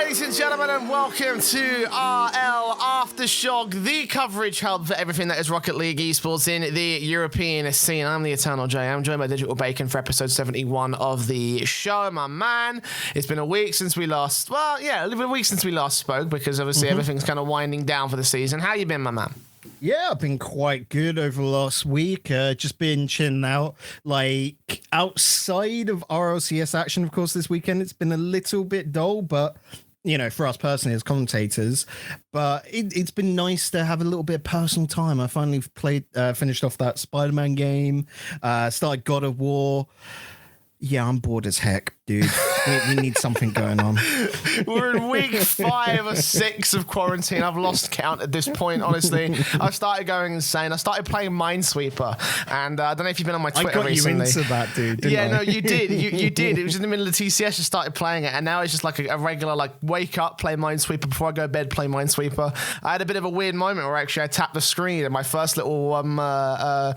Ladies and gentlemen, and welcome to RLAfterShock, the coverage hub for everything that is Rocket League esports in the European scene. I'm the Eternal J. I'm joined by Digital Bacon for episode 71 of the show, my man. It's been a week since we last, a week since we last spoke, because obviously everything's kind of winding down for the season. How you been, my man? Yeah, I've been quite good over the last week. Just been chilling out. Like, outside of RLCS action, of course, this weekend, it's been a little bit dull, but, you know, for us personally as commentators, but it's been nice to have a little bit of personal time. I finally finished off that Spider-Man game, started God of War. Yeah, I'm bored as heck, dude. We need something going on. We're in week 5 or 6 of quarantine. I've lost count at this point, honestly. I started going insane. I started playing Minesweeper, and I don't know if you've been on my Twitter recently. I got you into that, dude, didn't I? No, you did. You did. It was in the middle of the TCS, just started playing it, and now it's just like a regular, like, wake up, play Minesweeper, before I go to bed, play Minesweeper. I had a bit of a weird moment where actually I tapped the screen and my first little, my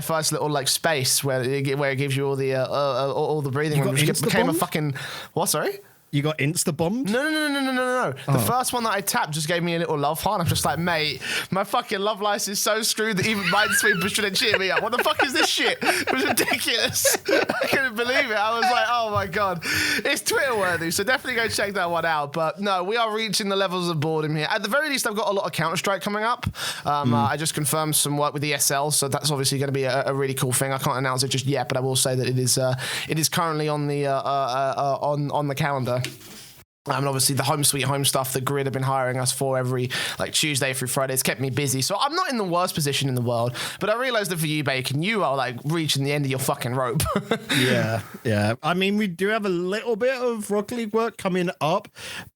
first little, like, space where it gives you all the breathing room became a fucking... What, sorry? You got insta-bombed? No. The first one that I tapped just gave me a little love heart. I'm just like, mate, my fucking love life is so screwed that even Minesweeper shouldn't cheer me up. What the fuck is this shit? It was ridiculous. I couldn't believe it. I was like, oh my God. It's Twitter worthy, so definitely go check that one out. But no, we are reaching the levels of boredom here. At the very least, I've got a lot of Counter-Strike coming up. I just confirmed some work with the ESL, so that's obviously going to be a really cool thing. I can't announce it just yet, but I will say that it is currently on the on the calendar. And obviously the home sweet home stuff that Grid have been hiring us for every like Tuesday through Friday has kept me busy. So I'm not in the worst position in the world, but I realized that for you, Bacon, you are like reaching the end of your fucking rope. Yeah. I mean, we do have a little bit of Rocket League work coming up,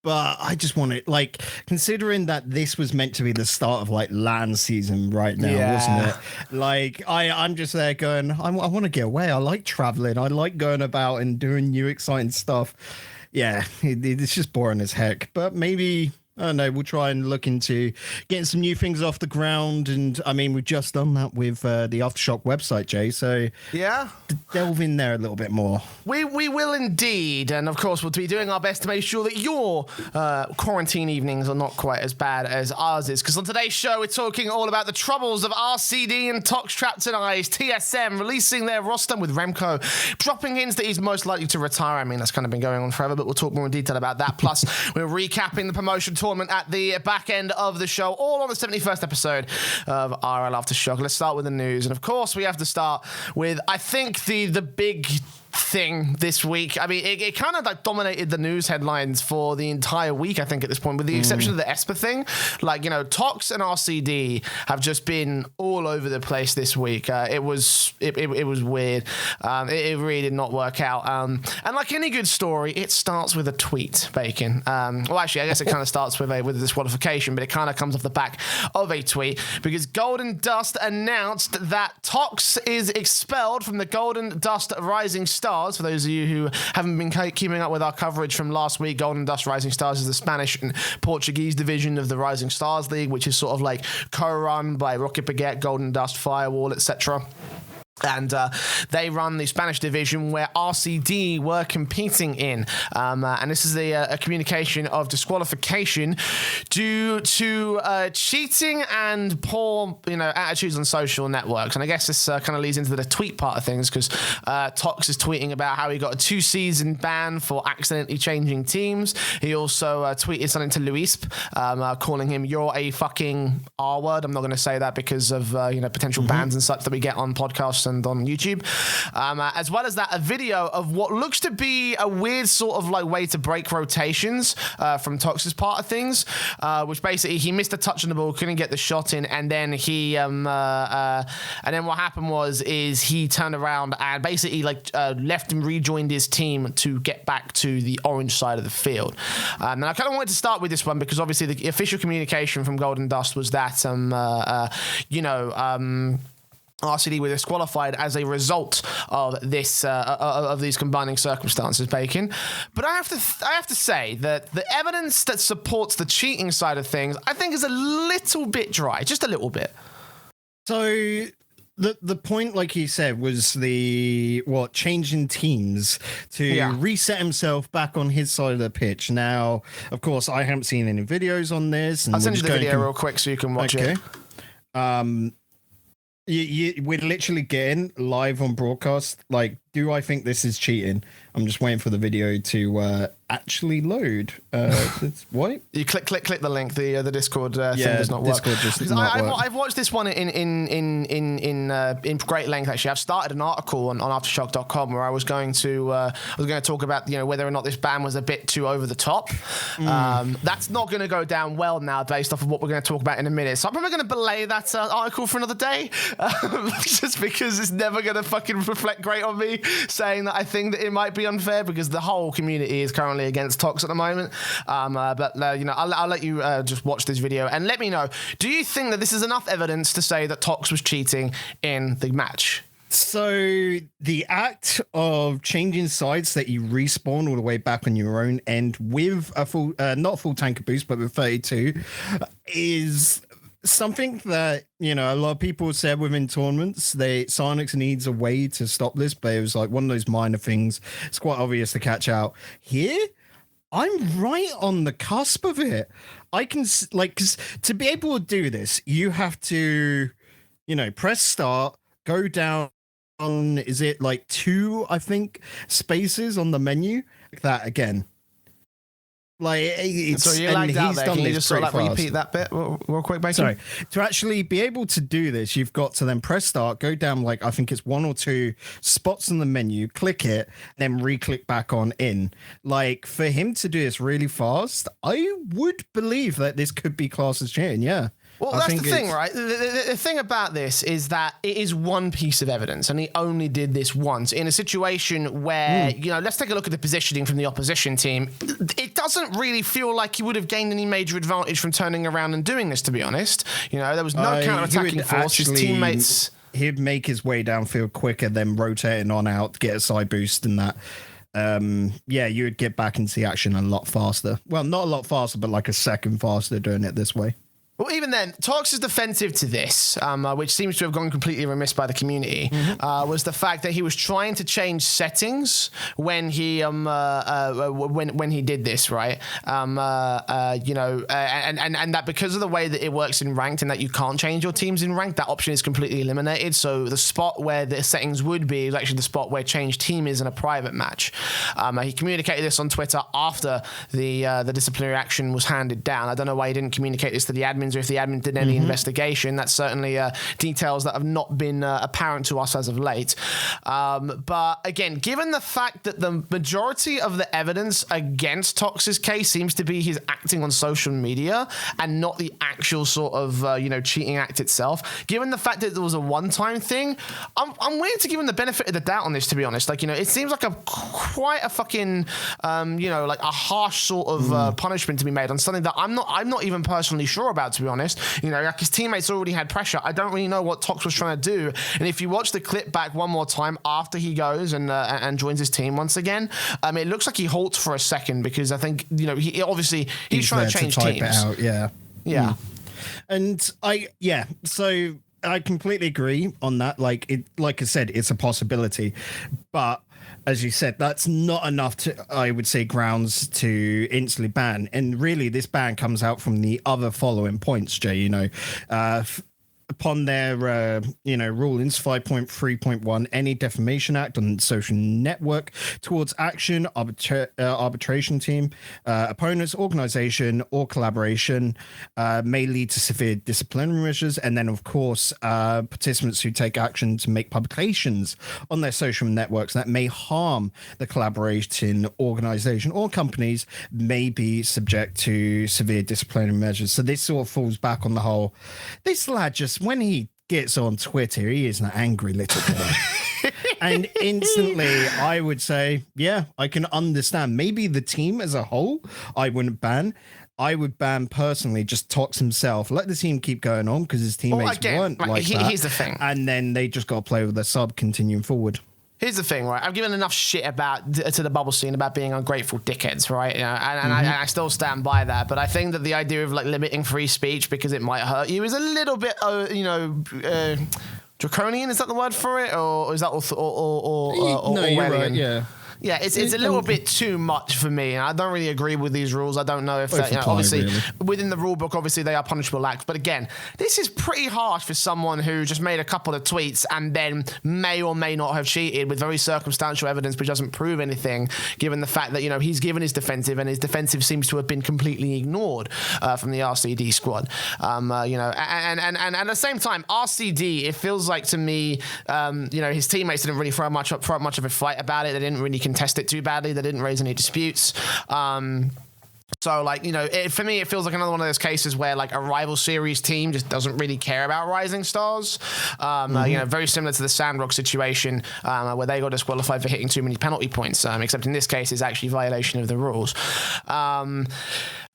but I just want to, like, considering that this was meant to be the start of like LAN season right now, wasn't it? Like, I'm just there going, I want to get away. I like traveling. I like going about and doing new exciting stuff. Yeah, it's just boring as heck. But maybe, I don't know, we'll try and look into getting some new things off the ground. And I mean, we've just done that with the Aftershock website, Jay. So yeah, delve in there a little bit more. We will indeed. And of course, we'll be doing our best to make sure that your quarantine evenings are not quite as bad as ours is. Because on today's show, we're talking all about the troubles of RCD and Tox trapped in Ice, TSM releasing their roster with Remco, dropping hints that he's most likely to retire. I mean, that's kind of been going on forever, but we'll talk more in detail about that. Plus, we're recapping the promotion tournament at the back end of the show, all on the 71st episode of RLAfterShock. Let's start with the news. And of course, we have to start with, I think, the big thing this week. I mean, it kind of like dominated the news headlines for the entire week, I think, at this point, with the exception of the Esper thing. Like, you know, Tox and RCD have just been all over the place this week. It was weird. It really did not work out. And like any good story, it starts with a tweet, Bacon. Well, actually, I guess it kind of starts with a disqualification, but it kind of comes off the back of a tweet because Golden Dust announced that Tox is expelled from the Golden Dust Rising Stars. For those of you who haven't been keeping up with our coverage from last week, Golden Dust Rising Stars is the Spanish and Portuguese division of the Rising Stars League, which is sort of like co-run by Rocket Baguette, Golden Dust, Firewall, etc. And they run the Spanish division where RCD were competing in. And this is a communication of disqualification due to cheating and poor, attitudes on social networks. And I guess this kind of leads into the tweet part of things because Tox is tweeting about how he got a 2-season ban for accidentally changing teams. He also tweeted something to Luis, calling him, "You're a fucking R word." I'm not going to say that because of potential bans and such that we get on podcasts and on YouTube. As well as that, a video of what looks to be a weird sort of like way to break rotations from Tox's part of things, which basically he missed a touch on the ball, couldn't get the shot in, and then he and then what happened is he turned around and basically left and rejoined his team to get back to the orange side of the field. And I kind of wanted to start with this one because obviously the official communication from Golden Dust was that RCD were disqualified as a result of this of these combining circumstances, Bacon. But I have to say that the evidence that supports the cheating side of things, I think, is a little bit dry, just a little bit. So the point, like you said, was changing teams to reset himself back on his side of the pitch. Now, of course, I haven't seen any videos on this. And I'll send you the video real quick so you can watch it. We're literally getting live on broadcast. Like, do I think this is cheating? I'm just waiting for the video to actually load. What? You click the link. The Discord thing does not work. Discord just does not work. I've watched this one in great length. Actually, I've started an article on RLAfterShock.com where I was going to talk about whether or not this ban was a bit too over the top. That's not going to go down well now based off of what we're going to talk about in a minute. So I'm probably going to belay that article for another day, just because it's never going to fucking reflect great on me saying that I think that it might be unfair, because the whole community is currently against Tox at the moment. I'll let you just watch this video and let me know. Do you think that this is enough evidence to say that Tox was cheating in the match? So the act of changing sides that you respawn all the way back on your own end with a full, not a full tanker boost, but with 32 is something that, a lot of people said within tournaments. Psyonix needs a way to stop this, but it was like one of those minor things. It's quite obvious to catch out. Here, I'm right on the cusp of it. I can, because to be able to do this, you have to, press start, go down on, is it like 2, I think, spaces on the menu? Like that again. Like, it's, so you lagged out there. Can you just sort of repeat that bit real quick, Bacon? Sorry. To actually be able to do this, you've got to then press start, go down, like, I think it's 1 or 2 spots on the menu, click it, then re-click back on in. Like, for him to do this really fast, I would believe that this could be classed as cheating, yeah. Well, that's the thing, right? The thing about this is that it is one piece of evidence, and he only did this once in a situation where, let's take a look at the positioning from the opposition team. It doesn't really feel like he would have gained any major advantage from turning around and doing this, to be honest. There was no counter-attacking force. His teammates... He'd make his way downfield quicker, then rotating on out, get a side boost and that. You would get back into the action a lot faster. Well, not a lot faster, but like a second faster doing it this way. Well, even then, Tox's defensive to this, which seems to have gone completely remiss by the community, was the fact that he was trying to change settings when he when he did this, right? And that because of the way that it works in ranked and that you can't change your teams in ranked, that option is completely eliminated. So the spot where the settings would be is actually the spot where change team is in a private match. He communicated this on Twitter after the disciplinary action was handed down. I don't know why he didn't communicate this to the admins, or if the admin did any investigation. That's certainly details that have not been apparent to us as of late. But again, given the fact that the majority of the evidence against Tox's case seems to be his acting on social media and not the actual sort of cheating act itself, given the fact that there was a one-time thing, I'm willing to give him the benefit of the doubt on this, to be honest. Like, it seems like quite a fucking like a harsh sort of punishment to be made on something that I'm not even personally sure about, to be honest. Like his teammates already had pressure. I don't really know what Tox was trying to do. And if you watch the clip back one more time after he goes and joins his team once again, it looks like he halts for a second, because I think he's trying to change teams. It out, yeah. And so I completely agree on that. Like I said, it's a possibility, but as you said, that's not enough to, I would say, grounds to instantly ban. And really, this ban comes out from the other following points, Jay. Upon their, rulings, 5.3.1, any defamation act on social network towards action, arbitration team, opponents, organization, or collaboration may lead to severe disciplinary measures. And then, of course, participants who take action to make publications on their social networks that may harm the collaboration, organization, or companies may be subject to severe disciplinary measures. So this sort of falls back on the whole, this lad just, when he gets on Twitter, he is an angry little boy. And instantly, I would say, yeah, I can understand. Maybe the team as a whole, I wouldn't ban. I would ban personally just Tox himself. Let the team keep going on, because his teammates weren't like that. Here's the thing. And then they just got to play with their sub continuing forward. Here's the thing, right? I've given enough shit to the bubble scene about being ungrateful dickheads, right? And I still stand by that. But I think that the idea of like limiting free speech because it might hurt you is a little bit, draconian. Is that the word for it, or is that No, Orwellian? you're right. Yeah. Yeah, it's a little bit too much for me, and I don't really agree with these rules. I don't know if that, obviously really. Within the rule book, obviously they are punishable acts, but again, this is pretty harsh for someone who just made a couple of tweets and then may or may not have cheated with very circumstantial evidence, which doesn't prove anything, given the fact that he's given his defensive, and his defensive seems to have been completely ignored from the RCD squad. And at the same time, RCD, it feels like to me, his teammates didn't really throw much of a fight about it. They didn't really contest it too badly. They didn't raise any disputes. So, for me, it feels like another one of those cases where, a rival series team just doesn't really care about Rising Stars. Very similar to the Sandrock situation, where they got disqualified for hitting too many penalty points, except in this case, it's actually violation of the rules.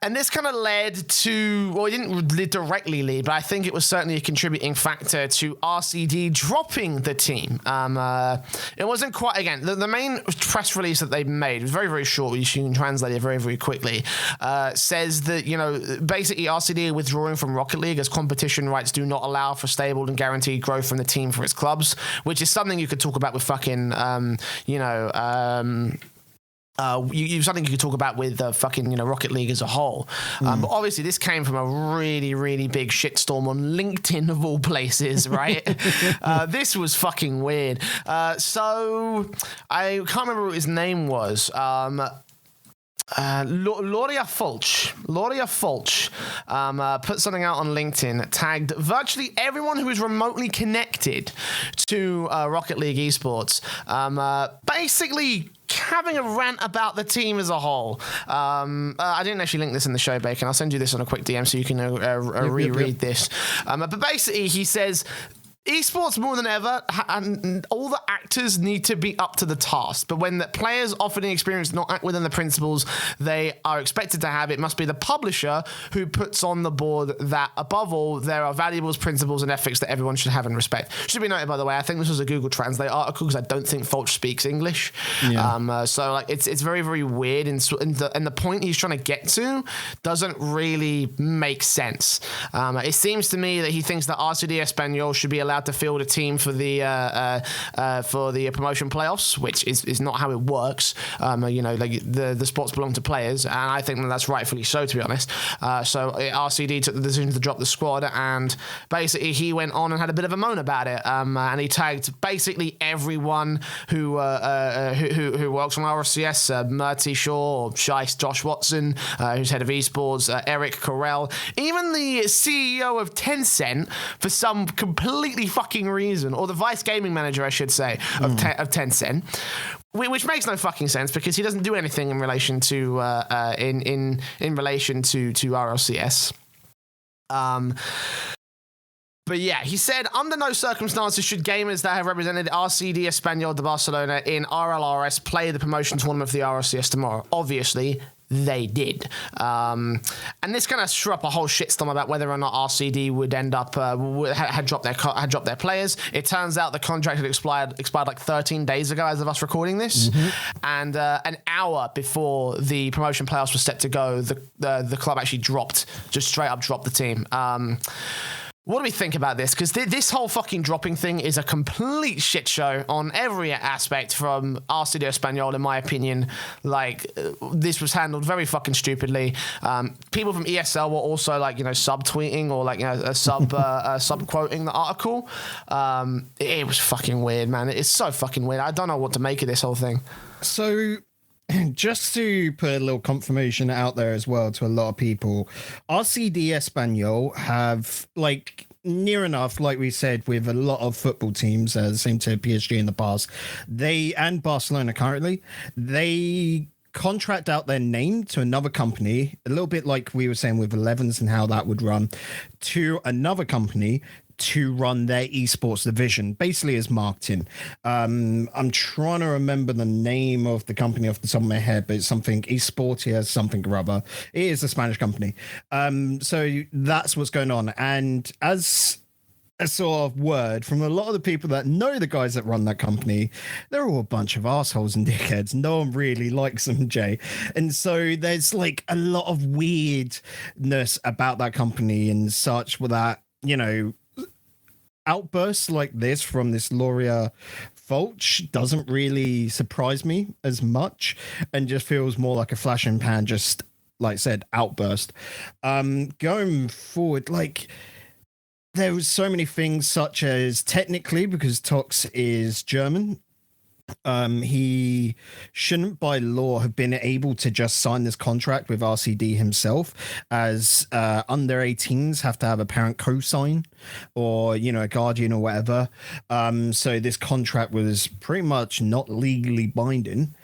And this kind of led to, well, it didn't directly lead, but I think it was certainly a contributing factor to RCD dropping the team. It wasn't quite, again, the main press release that they made was very, very short. You can translate it very, very quickly. Says that, basically RCD are withdrawing from Rocket League as competition rights do not allow for stable and guaranteed growth from the team for its clubs, which is something you could talk about with fucking, something you could talk about with Rocket League as a whole. But obviously this came from a really, really big shitstorm on LinkedIn of all places, right? This was fucking weird. So I can't remember what his name was. Loria Fulch put something out on LinkedIn, tagged virtually everyone who is remotely connected to Rocket League esports, basically having a rant about the team as a whole. I didn't actually link this in the show, Bacon. I'll send you this on a quick DM so you can reread this. But basically he says, esports more than ever, and all the actors need to be up to the task. But when the players often experience not act within the principles they are expected to have, it must be the publisher who puts on the board that, above all, there are valuables, principles, and ethics that everyone should have and respect. Should be noted, by the way, I think this was a Google Translate article because I don't think Fulch speaks English. Yeah. So it's very, very weird, and the point he's trying to get to doesn't really make sense. It seems to me that he thinks that RCD Espanyol should be allowed to field a team for the promotion playoffs, which is not how it works. The sports belong to players, and I think that's rightfully so, to be honest. So RCD took the decision to drop the squad, and basically he went on and had a bit of a moan about it. And he tagged basically everyone who works on RLCS, Murty Shaw, or Shice, Josh Watson, who's head of esports, Eric Corell, even the CEO of Tencent, for some completely fucking reason, or the vice gaming manager, I should say, of Tencent, which makes no fucking sense because he doesn't do anything in relation to in relation to RLCS. But yeah, he said, under no circumstances should gamers that have represented RCD Espanyol de Barcelona in RLRS play the promotion tournament for the RLCS tomorrow. Obviously, they did. And this kind of threw up a whole shitstorm about whether or not RCD would end up had dropped their players. It turns out the contract had expired like 13 days ago as of us recording this, and an hour before the promotion playoffs were set to go, the club actually just straight up dropped the team. What do we think about this? Because this whole fucking dropping thing is a complete shit show on every aspect from RCD Espanyol, in my opinion. This was handled very fucking stupidly. People from ESL were also subtweeting or sub-quoting the article. It was fucking weird, man. It's so fucking weird. I don't know what to make of this whole thing. So, just to put a little confirmation out there as well to a lot of people, RCD Espanyol have, near enough, like we said, with a lot of football teams, same to PSG in the past, and Barcelona currently, they contract out their name to another company, a little bit like we were saying with 11s and how that would run, to another company to run their esports division, basically as marketing. I'm trying to remember the name of the company off the top of my head, but it's something Esportia, something or other. It is a Spanish company. So that's what's going on. And as a sort of word from a lot of the people that know the guys that run that company, they're all a bunch of assholes and dickheads. No one really likes them, Jay. And so there's a lot of weirdness about that company and such with that, outbursts like this from this Loria Fulch doesn't really surprise me as much, and just feels more like a flash in pan, just like I said, outburst. Going forward, like, there was so many things, such as technically, because Tox is German, he shouldn't by law have been able to just sign this contract with RCD himself, as under 18s have to have a parent co-sign or, you know, a guardian or whatever. So this contract was pretty much not legally binding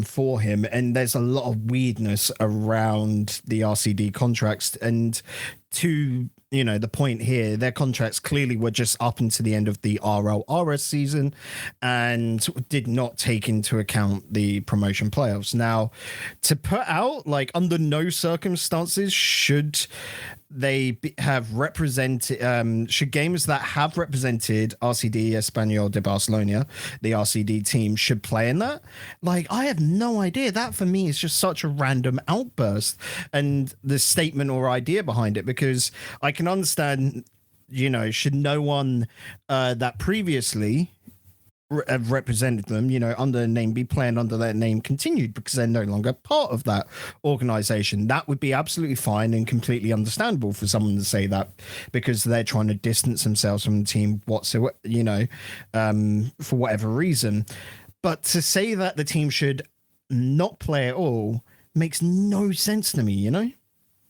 for him, and there's a lot of weirdness around the RCD contracts. And to, you know, the point here, their contracts clearly were just up into the end of the RLRS season and did not take into account the promotion playoffs. Now, to put out, like, under no circumstances should they have represented, should games that have represented RCD Espanyol de Barcelona, the RCD team, should play in that. Like, I have no idea. That for me is just such a random outburst, and the statement or idea behind it, because I can understand, you know, should no one that previously have represented them, you know, under the name, be playing under that name continued, because they're no longer part of that organization. That would be absolutely fine and completely understandable for someone to say that, because they're trying to distance themselves from the team whatsoever, you know, for whatever reason. But to say that the team should not play at all makes no sense to me, you know?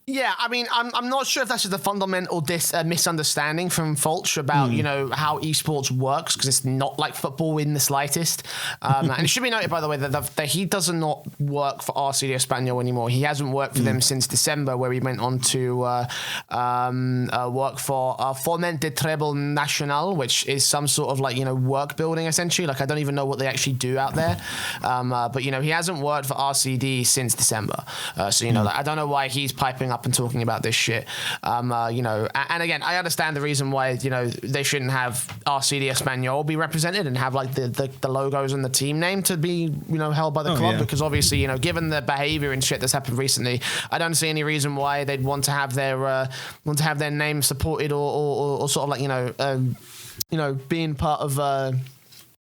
Yeah, I mean, I'm not sure if that's just a fundamental misunderstanding from Fulch about, you know, how esports works, because it's not like football in the slightest. And it should be noted, by the way, that he does not work for RCD Espanyol anymore. He hasn't worked for them since December, where he went on to work for Foment de Treble National, which is some sort of, like, you know, work building, essentially. Like, I don't even know what they actually do out there. But, you know, he hasn't worked for RCD since December. So, you know, like, I don't know why he's piping up and talking about this shit. You know, and again, I understand the reason why, you know, they shouldn't have RCD Espanyol be represented and have, like, the logos and the team name to be, you know, held by the club, because obviously, you know, given the behavior and shit that's happened recently, I don't see any reason why they'd want to have their name supported or sort of, like, you know, being part of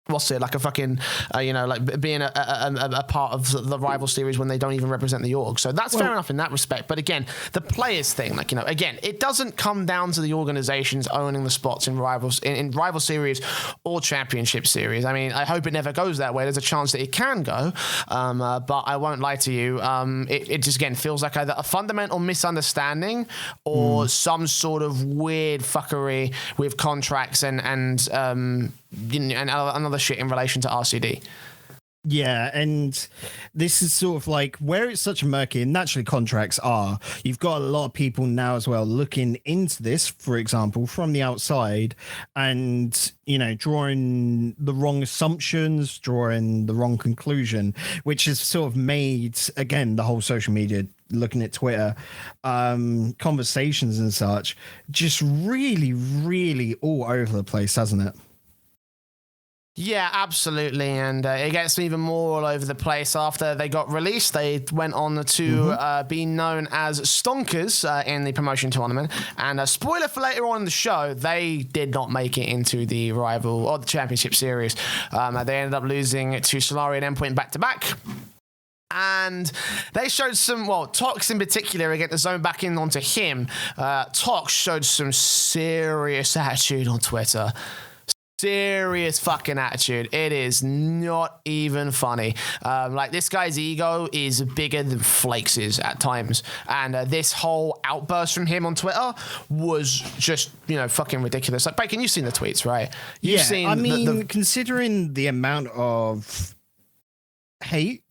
what's it, like a fucking, you know, like being a part of the rival series when they don't even represent the org. So that's fair enough in that respect. But again, the players thing, like, you know, again, it doesn't come down to the organizations owning the spots in rivals in rival series or championship series. I mean, I hope it never goes that way. There's a chance that it can go, but I won't lie to you. It just, again, feels like either a fundamental misunderstanding or some sort of weird fuckery with contracts and another shit in relation to RCD. Yeah, and this is sort of like where it's such a murky, and naturally contracts are. You've got a lot of people now as well looking into this, for example, from the outside, and, you know, drawing the wrong assumptions, drawing the wrong conclusion, which has sort of made, again, the whole social media, looking at Twitter, conversations and such, just really, really all over the place, hasn't it? Yeah, absolutely, and it gets even more all over the place. After they got released, they went on to be known as Stonkers in the promotion tournament, and spoiler for later on in the show, they did not make it into the rival or the championship series. They ended up losing to Solary and Endpoint back-to-back. And they showed some, well, Tox in particular, again, to zone back in onto him, Tox showed some serious attitude on Twitter. Serious fucking attitude. It is not even funny. Like, this guy's ego is bigger than Flakes is at times. And this whole outburst from him on Twitter was just, you know, fucking ridiculous. Like, Bacon, you've seen the tweets, right? You've seen I mean, considering the amount of hate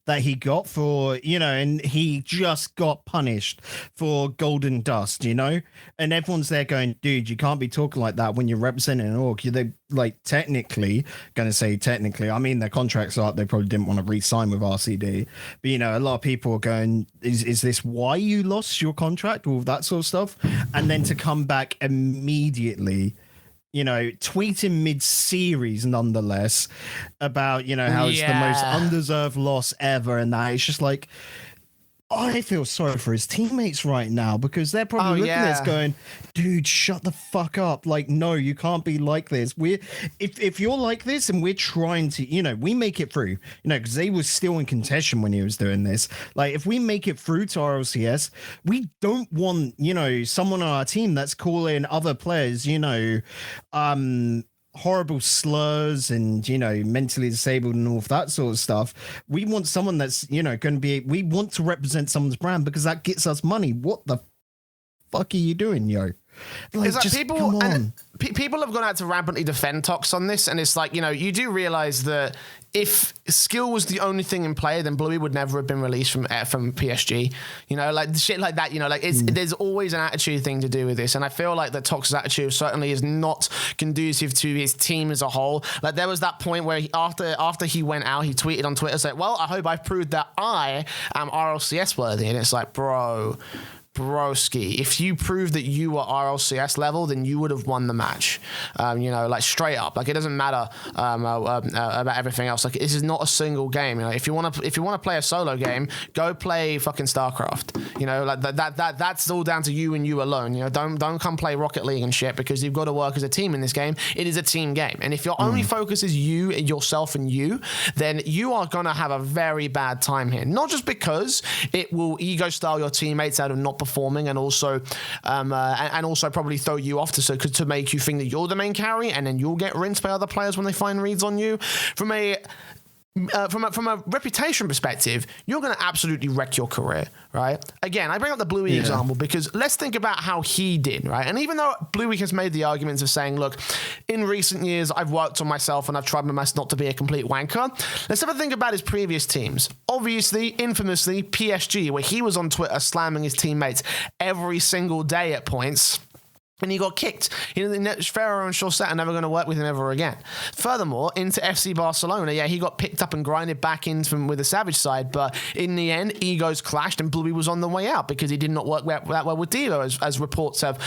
that he got for, you know, and he just got punished for Golden Dust, you know, and everyone's there going, dude, you can't be talking like that when you're representing an org. They, like, technically, I mean, their contracts are up, they probably didn't want to re-sign with RCD, but, you know, a lot of people are going, is this why you lost your contract, all of that sort of stuff? And then to come back immediately, you know, tweeting mid-series nonetheless about, you know, how it's the most undeserved loss ever, and that it's just like, I feel sorry for his teammates right now because they're probably looking at this going, dude, shut the fuck up. Like, no, you can't be like this. If you're like this and we're trying to, we make it through, because they were still in contention when he was doing this. Like, if we make it through to RLCS, we don't want, someone on our team that's calling other players, horrible slurs and mentally disabled and all of that sort of stuff. We want someone that's going to be, we want to represent someone's brand because that gets us money. What the fuck are you doing, yo? Like, just, people and people have gone out to rampantly defend Tox on this, and it's like, you do realize that if skill was the only thing in play, then Bluey would never have been released from PSG. Like shit like that. There's always an attitude thing to do with this, and I feel like that Tox's attitude certainly is not conducive to his team as a whole. Like there was that point where after he went out, he tweeted on Twitter saying, "Well, I hope I've proved that I am RLCS worthy," and it's like, broski, if you prove that you were RLCS level, then you would have won the match. Like straight up. Like it doesn't matter about everything else. Like this is not a single game. If you want to play a solo game, go play fucking StarCraft. Like that's all down to you and you alone. Don't come play Rocket League and shit because you've got to work as a team in this game. It is a team game, and if your only focus is you, yourself, and you, then you are gonna have a very bad time here. Not just because it will ego style your teammates out of not performing, and also probably throw you off to make you think that you're the main carry, and then you'll get rinsed by other players when they find reads on you. From a reputation perspective, you're going to absolutely wreck your career, right? Again, I bring up the Bluey example because let's think about how he did, right? And even though Bluey has made the arguments of saying, look, in recent years, I've worked on myself and I've tried my best not to be a complete wanker. Let's have a think about his previous teams. Obviously, infamously, PSG, where he was on Twitter slamming his teammates every single day at points. And he got kicked. Ferrer and Chaussette are never going to work with him ever again. Furthermore, into FC Barcelona, he got picked up and grinded back in with the Savage side, but in the end, egos clashed and Bluey was on the way out because he did not work that well with Devo, as reports have,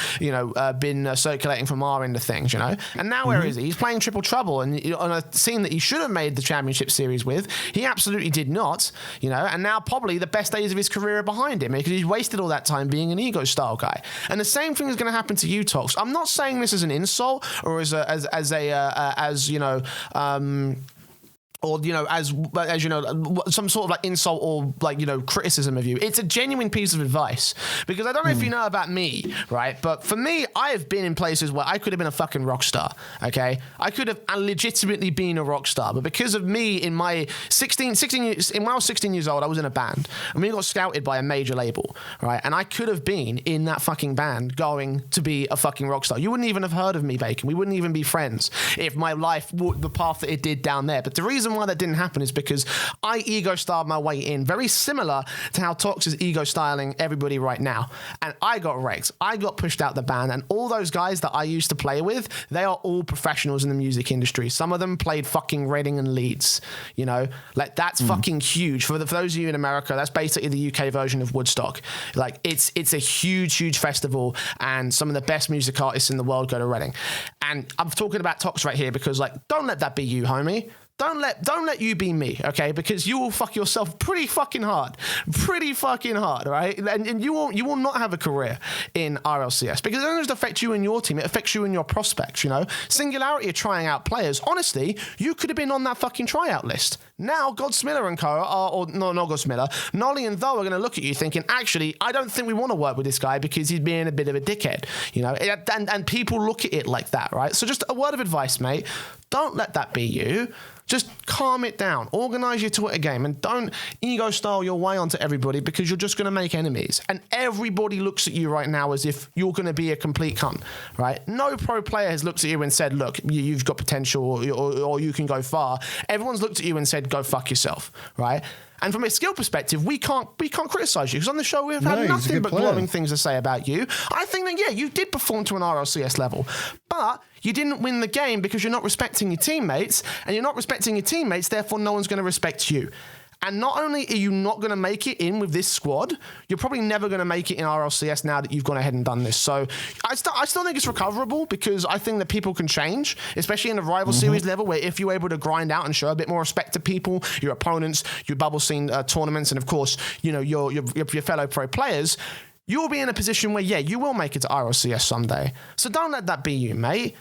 been circulating from our end of things, And now where is he? He's playing Triple Trouble, and on a team that he should have made the championship series with, he absolutely did not, and now probably the best days of his career are behind him because he's wasted all that time being an ego style guy. And the same thing is going to happen to you, Tox. I'm not saying this as an insult or as some sort of like insult or like, criticism of you. It's a genuine piece of advice because I don't know if you know about me, right? But for me, I have been in places where I could have been a fucking rock star, okay? I could have legitimately been a rock star, but because of me in my 16 years, when I was 16 years old, I was in a band and we got scouted by a major label, right? And I could have been in that fucking band going to be a fucking rock star. You wouldn't even have heard of me, Bacon. We wouldn't even be friends if my life walked the path that it did down there. But the reason why that didn't happen is because I ego styled my way in, very similar to how Tox is ego styling everybody right now. And I got wrecked. I got pushed out the band, and all those guys that I used to play with, they are all professionals in the music industry. Some of them played fucking Reading and Leeds, like that's fucking huge. For those of you in America, that's basically the UK version of Woodstock. Like it's a huge festival, and some of the best music artists in the world go to Reading. And I'm talking about Tox right here because, like, don't let that be you, homie. Don't let you be me, okay? Because you will fuck yourself pretty fucking hard, right? And you will not have a career in RLCS because it doesn't just affect you and your team; it affects you and your prospects. Singularity are trying out players. Honestly, you could have been on that fucking tryout list. Now, Godsmiller and co not Godsmiller, Nolly and Tho are going to look at you thinking, actually, I don't think we want to work with this guy because he's being a bit of a dickhead, And people look at it like that, right? So just a word of advice, mate. Don't let that be you. Just calm it down. Organize your Twitter game and don't ego style your way onto everybody because you're just going to make enemies. And everybody looks at you right now as if you're going to be a complete cunt, right? No pro player has looked at you and said, look, you've got potential or you can go far. Everyone's looked at you and said, go fuck yourself, right? And from a skill perspective, we can't criticize you because on the show we've had nothing but glowing things to say about you. I think that, you did perform to an RLCS level, but you didn't win the game because you're not respecting your teammates, and you're not respecting your teammates, therefore no one's going to respect you. And not only are you not going to make it in with this squad, you're probably never going to make it in RLCS now that you've gone ahead and done this. So I still think it's recoverable, because I think that people can change, especially in the rival series level, where if you're able to grind out and show a bit more respect to people, your opponents, your bubble scene tournaments, and of course, your fellow pro players, you'll be in a position where, you will make it to RLCS someday. So don't let that be you, mate.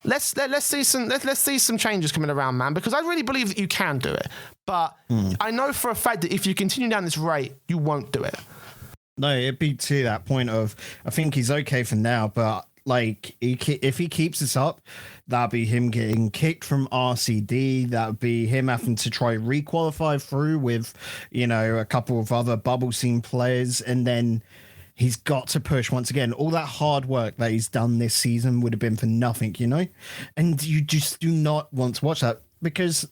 Let's see some changes coming around, man, because I really believe that you can do it. But I know for a fact that if you continue down this rate, you won't do it. No, it'd be to that point of, I think he's okay for now, but like if he keeps this up, that'd be him getting kicked from RCD. That'd be him having to try requalify through with, a couple of other bubble scene players, and then he's got to push once again. All that hard work that he's done this season would have been for nothing, And you just do not want to watch that, because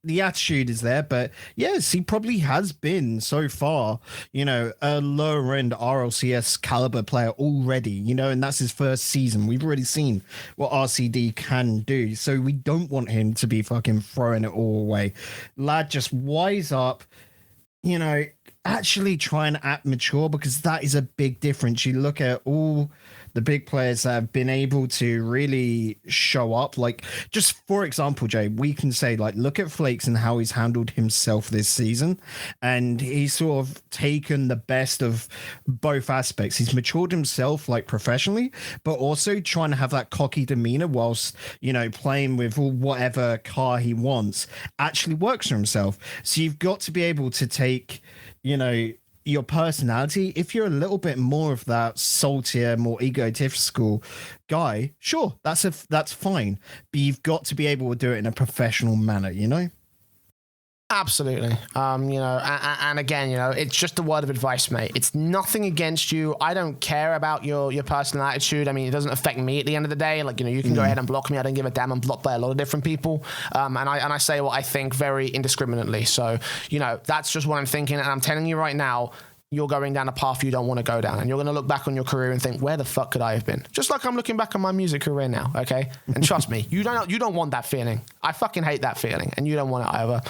the attitude is there, but yes, he probably has been so far, a lower end RLCS caliber player already, and that's his first season. We've already seen what RCD can do. So we don't want him to be fucking throwing it all away. Lad, just wise up, actually try and act mature, because that is a big difference. You look at all the big players that have been able to really show up. Like, just for example, Jay, we can say, look at Flakes and how he's handled himself this season. And he's sort of taken the best of both aspects. He's matured himself, professionally, but also trying to have that cocky demeanor whilst, playing with whatever car he wants, actually works for himself. So you've got to be able to take, your personality. If you're a little bit more of that saltier, more egotistical guy, sure, that's fine. But you've got to be able to do it in a professional manner, Absolutely. And again, it's just a word of advice, mate. It's nothing against you. I don't care about your personal attitude. I mean, it doesn't affect me at the end of the day. You can go ahead and block me. I don't give a damn. I'm blocked by a lot of different people. And I say what I think very indiscriminately. So, that's just what I'm thinking. And I'm telling you right now, you're going down a path you don't want to go down, and you're going to look back on your career and think, where the fuck could I have been? Just like I'm looking back on my music career now, okay? And trust me, you don't want that feeling. I fucking hate that feeling, and you don't want it either.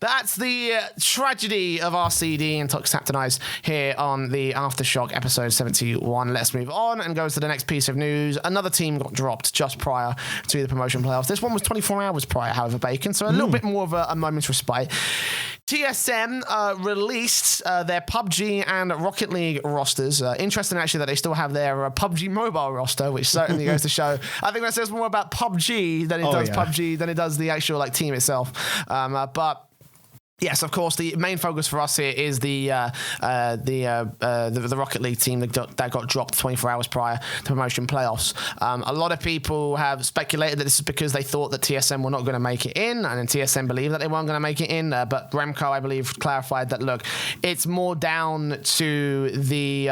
That's the tragedy of RCD and Toxtaptonize here on the Aftershock episode 71. Let's move on and go to the next piece of news. Another team got dropped just prior to the promotion playoffs. This one was 24 hours prior, however, Bacon, so a little bit more of a moment's respite. TSM released their PUBG and Rocket League rosters. Interesting, actually, that they still have their PUBG mobile roster, which certainly goes to show. I think that says more about PUBG than it does PUBG than it does the actual team itself. But yes, of course, the main focus for us here is the Rocket League team that got dropped 24 hours prior to promotion playoffs. A lot of people have speculated that this is because they thought that TSM were not going to make it in, and then TSM believed that they weren't going to make it in. But Remco, I believe, clarified that, look, it's more down to the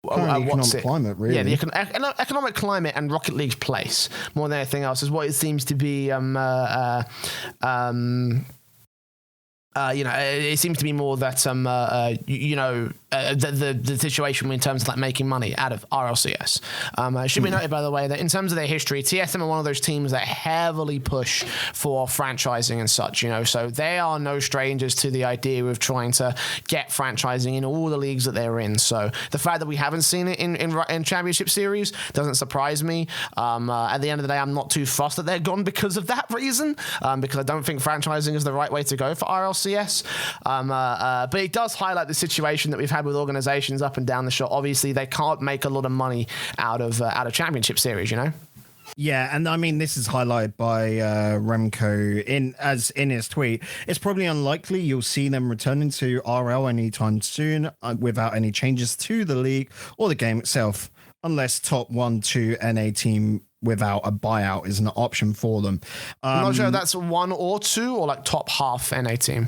economic climate, really. Yeah, the economic climate and Rocket League's place more than anything else is what it seems to be. It seems to be more that the situation in terms of making money out of RLCS. It should be noted, by the way, that in terms of their history, TSM are one of those teams that heavily push for franchising and such. So they are no strangers to the idea of trying to get franchising in all the leagues that they're in. So the fact that we haven't seen it in Championship Series doesn't surprise me. At the end of the day, I'm not too fussed that they're gone because of that reason, because I don't think franchising is the right way to go for RLCS. But it does highlight the situation that we've had with organizations up and down the shot. Obviously, they can't make a lot of money out of Championship Series, Yeah, and I mean, this is highlighted by Remco in his tweet. It's probably unlikely you'll see them returning to RL anytime soon without any changes to the league or the game itself, unless top 1-2 NA team without a buyout is an option for them. I'm not sure if that's 1 or 2 or top half NA team.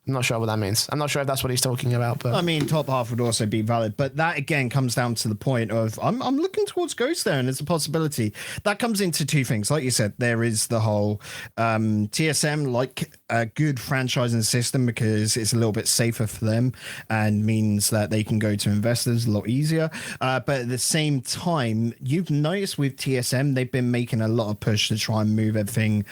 I'm not sure what that means. I'm not sure if that's what he's talking about. But I mean, top half would also be valid, but that again comes down to the point of I'm looking towards Ghost there, and it's a possibility. That comes into two things. Like you said, there is the whole TSM, like a good franchising system, because it's a little bit safer for them and means that they can go to investors a lot easier. But at the same time, you've noticed with TSM, they've been making a lot of push to try and move everything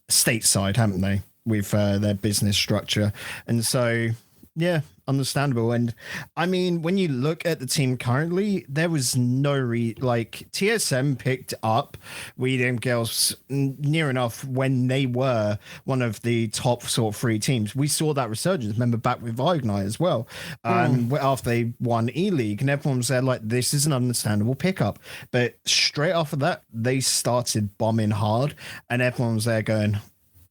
stateside, haven't they? With their business structure. And so, yeah, understandable. And I mean, when you look at the team currently, there was no TSM picked up Weed Girls near enough when they were one of the top sort of three teams. We saw that resurgence, remember, back with Ignite as well, after they won E-League, and everyone was there like, this is an understandable pickup. But straight after that, they started bombing hard, and everyone was there going,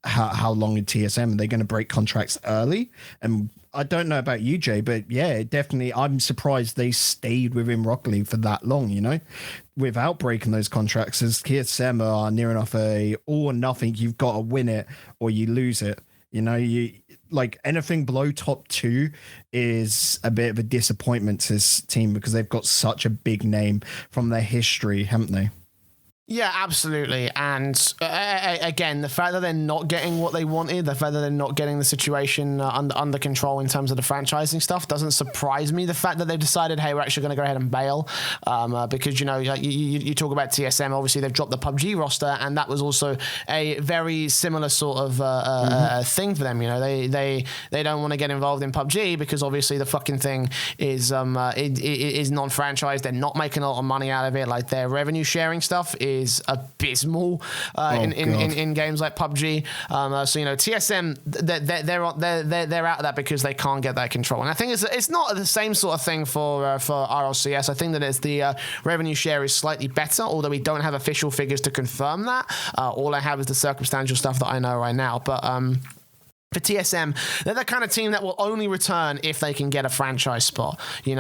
how long in TSM? Are they going to break contracts early? And I don't know about you, Jay, but yeah, definitely, I'm surprised they stayed within Rocket League for that long, without breaking those contracts, as TSM are near enough a all or nothing. You've got to win it or you lose it. You like anything below top 2 is a bit of a disappointment to this team, because they've got such a big name from their history, haven't they? Yeah, absolutely. And again, the fact that they're not getting what they wanted, the fact that they're not getting the situation under control in terms of the franchising stuff doesn't surprise me. The fact that they've decided, hey, we're actually going to go ahead and bail, because, you talk about TSM, obviously they've dropped the PUBG roster, and that was also a very similar sort of thing for them. They don't want to get involved in PUBG because obviously the fucking thing is non-franchised. They're not making a lot of money out of it. Like, their revenue sharing stuff is abysmal in games like PUBG. TSM, they're out of that because they can't get that control. And I think it's not the same sort of thing for RLCS. I think that it's the revenue share is slightly better, although we don't have official figures to confirm that. All I have is the circumstantial stuff that I know right now. But for TSM, they're the kind of team that will only return if they can get a franchise spot. They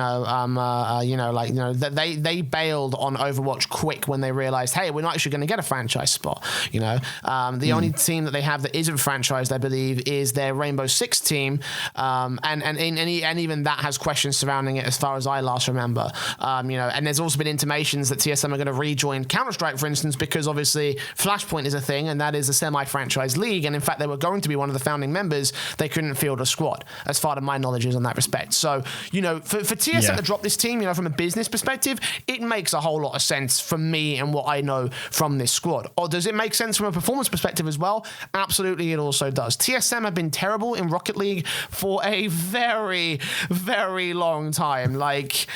bailed on Overwatch quick when they realized, hey, we're not actually going to get a franchise spot. The only team that they have that isn't franchised, I believe, is their Rainbow Six team, and even that has questions surrounding it as far as I last remember. And there's also been intimations that TSM are going to rejoin Counter-Strike, for instance, because obviously Flashpoint is a thing, and that is a semi-franchise league. And in fact, they were going to be one of the founding members. They couldn't field a squad, as far as my knowledge is on that respect. So, for TSM to drop this team, from a business perspective, it makes a whole lot of sense from me and what I know from this squad. Or does it make sense from a performance perspective as well? Absolutely, it also does. TSM have been terrible in Rocket League for a very, very long time. Like,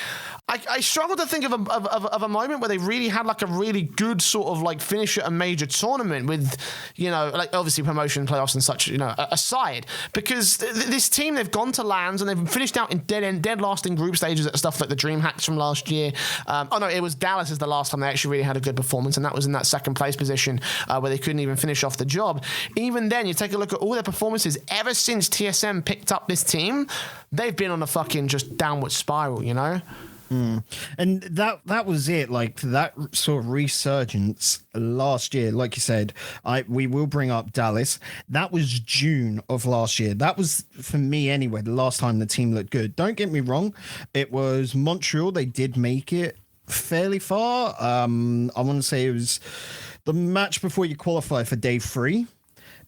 I struggle to think of a moment where they really had like a really good sort of like finish at a major tournament with, like obviously promotion, playoffs and such, aside, because this team, they've gone to LANs and they've finished out in dead last in group stages at stuff like the Dream Hacks from last year. It was Dallas is the last time they actually really had a good performance, and that was in that second place position where they couldn't even finish off the job. Even then, you take a look at all their performances ever since TSM picked up this team, they've been on a fucking just downward spiral, And that was it, like that sort of resurgence last year. Like you said, we will bring up Dallas. That was June of last year. That was, for me anyway, the last time the team looked good. Don't get me wrong, it was Montreal. They did make it fairly far. I want to say it was the match before you qualify for day 3.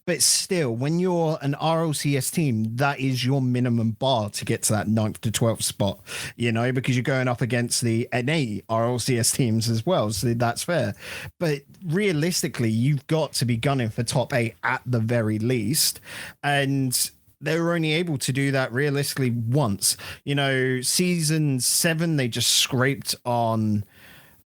But still, when you're an RLCS team, that is your minimum bar to get to that 9th to 12th spot, because you're going up against the NA RLCS teams as well. So that's fair. But realistically, you've got to be gunning for top 8 at the very least. And they were only able to do that realistically once. Season 7, they just scraped on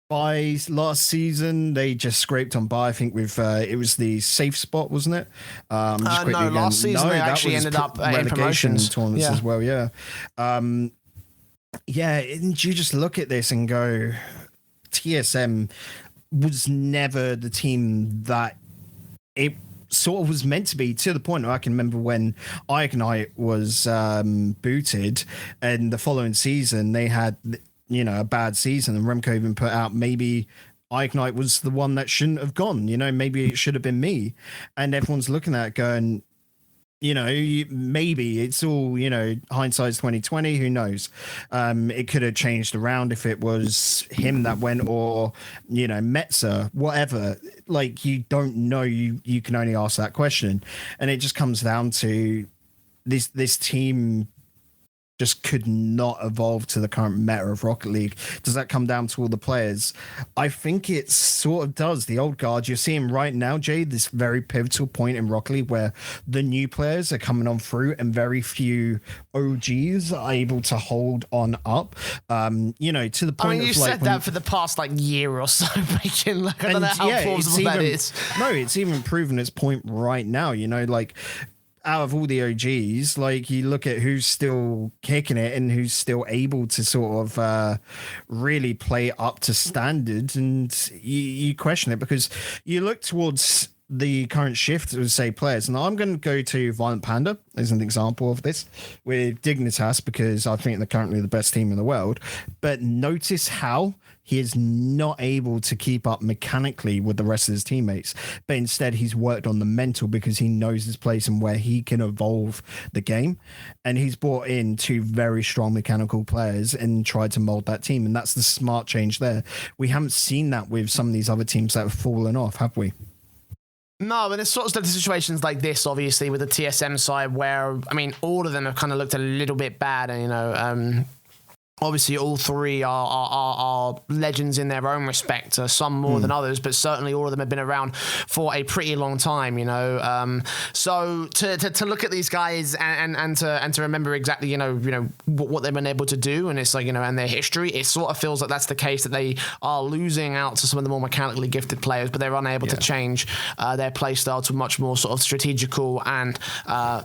buys. Last season they just scraped on buy, I think, with it was the safe spot, wasn't it? Last season they actually ended up in promotions tournaments as well. And you just look at this and go, TSM was never the team that it sort of was meant to be, to the point where I can remember when Ignite was booted, and the following season they had a bad season, and Remco even put out maybe Ignite was the one that shouldn't have gone, maybe it should have been me. And everyone's looking at it going, maybe it's all, hindsight's 2020. Who knows? It could have changed around if it was him that went, or Metzer, whatever. Like, you don't know. You can only ask that question, and it just comes down to this team just could not evolve to the current meta of Rocket League. Does that come down to all the players? I think it sort of does. The old guard, you're seeing right now, Jay, this very pivotal point in Rocket League where the new players are coming on through and very few OGs are able to hold on up. To the point of, you said that for the past year or so, making I don't know how plausible that is. No, it's even proven its point right now. Out of all the OGs, you look at who's still kicking it and who's still able to sort of really play up to standard, and you question it because you look towards the current shift of, say, players. And I'm going to go to Violent Panda as an example of this with Dignitas, because I think they're currently the best team in the world. But notice how he is not able to keep up mechanically with the rest of his teammates, but instead he's worked on the mental because he knows his place and where he can evolve the game. And he's brought in two very strong mechanical players and tried to mold that team. And that's the smart change there. We haven't seen that with some of these other teams that have fallen off, have we? No, but it's sort of situations like this, obviously, with the TSM side where, all of them have kind of looked a little bit bad. And, obviously, all three are legends in their own respect, some more than others, but certainly all of them have been around for a pretty long time, So to look at these guys and to remember exactly, what they've been able to do, and it's and their history, it sort of feels like that's the case, that they are losing out to some of the more mechanically gifted players, but they're unable to change their play style to much more sort of strategical and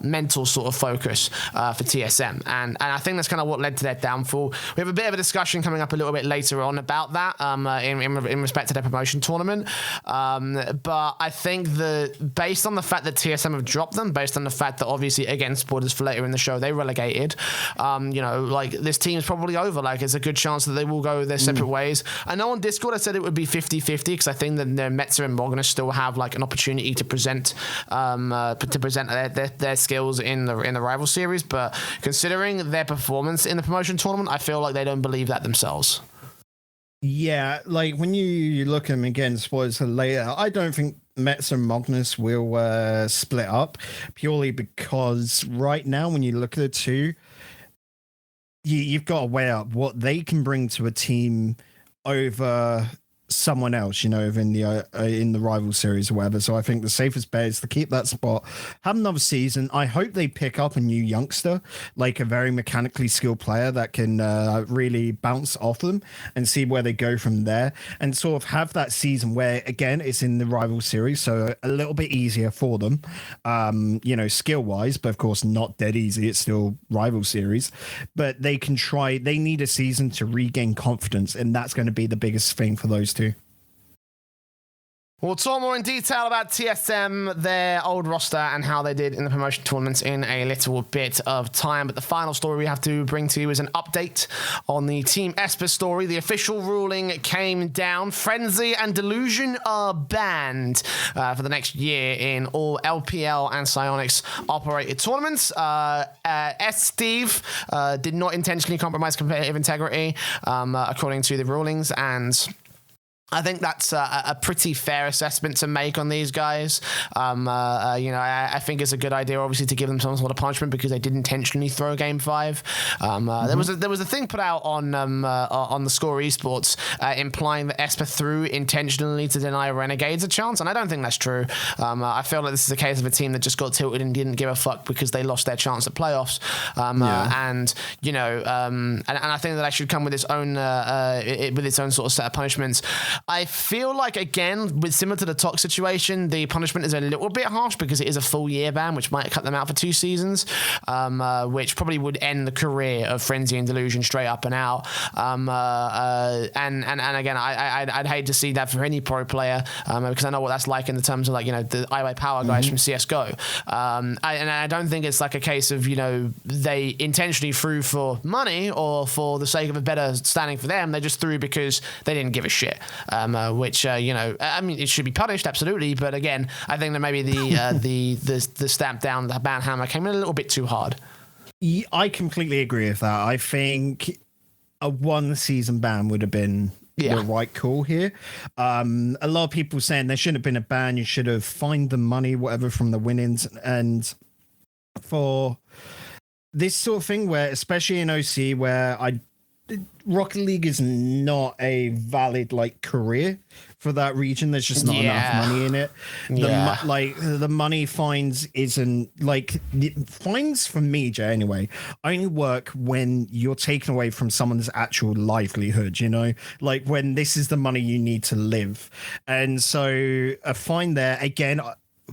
mental sort of focus for TSM. And I think that's kind of what led to their downfall. We have a bit of a discussion coming up a little bit later on about that in respect to their promotion tournament. But I think that based on the fact that TSM have dropped them, based on the fact that obviously, again, spoilers for later in the show, they relegated, this team's probably over. There's a good chance that they will go their separate ways. I know on Discord I said it would be 50-50 because I think that Metzer and Morgan still have an opportunity to present their skills in the rival series. But considering their performance in the promotion tournament, I feel like they don't believe that themselves. Yeah, when you look at them again, spoilers for later, I don't think Metz and Magnus will split up, purely because right now, when you look at the two, you've got to weigh up what they can bring to a team over someone else, in the rival series or whatever. So I think the safest bet is to keep that spot, have another season. I hope they pick up a new youngster, a very mechanically skilled player that can really bounce off them and see where they go from there, and sort of have that season where, again, it's in the rival series, so a little bit easier for them, skill wise, but of course not dead easy. It's still rival series, but they need a season to regain confidence, and that's going to be the biggest thing for those two. We'll talk more in detail about TSM, their old roster, and how they did in the promotion tournaments in a little bit of time. But the final story we have to bring to you is an update on the Team Esper story. The official ruling came down. Frenzy and Delusion are banned for the next year in all LPL and Psyonix operated tournaments. Steve did not intentionally compromise competitive integrity, according to the rulings, and I think that's a pretty fair assessment to make on these guys. I think it's a good idea, obviously, to give them some sort of punishment because they did intentionally throw Game 5. There was a thing put out on the Score Esports implying that Esper threw intentionally to deny Renegades a chance, and I don't think that's true. I feel like this is a case of a team that just got tilted and didn't give a fuck because they lost their chance at playoffs. And I think that should come with its own sort of set of punishments. I feel like, again, similar to the Tox situation, the punishment is a little bit harsh because it is a full year ban, which might cut them out for 2 seasons, which probably would end the career of Frenzy and Delusion straight up and out. And again, I'd hate to see that for any pro player because I know what that's like in the terms of the IY Power guys from CSGO. And I don't think it's a case of, they intentionally threw for money or for the sake of a better standing for them. They just threw because they didn't give a shit. which I mean, it should be punished absolutely, but again, I think that maybe the stamp down, the ban hammer came in a little bit too hard. I completely agree with that. I think a 1-season ban would have been the right call here. A lot of people saying there shouldn't have been a ban. You should have fined the money, whatever, from the winnings. And for this sort of thing, where especially in OC, where Rocket League is not a valid career for that region. There's just not enough money in it. The money fines isn't fines for me, Jay, anyway, only work when you're taken away from someone's actual livelihood, when this is the money you need to live. And so a fine there, again,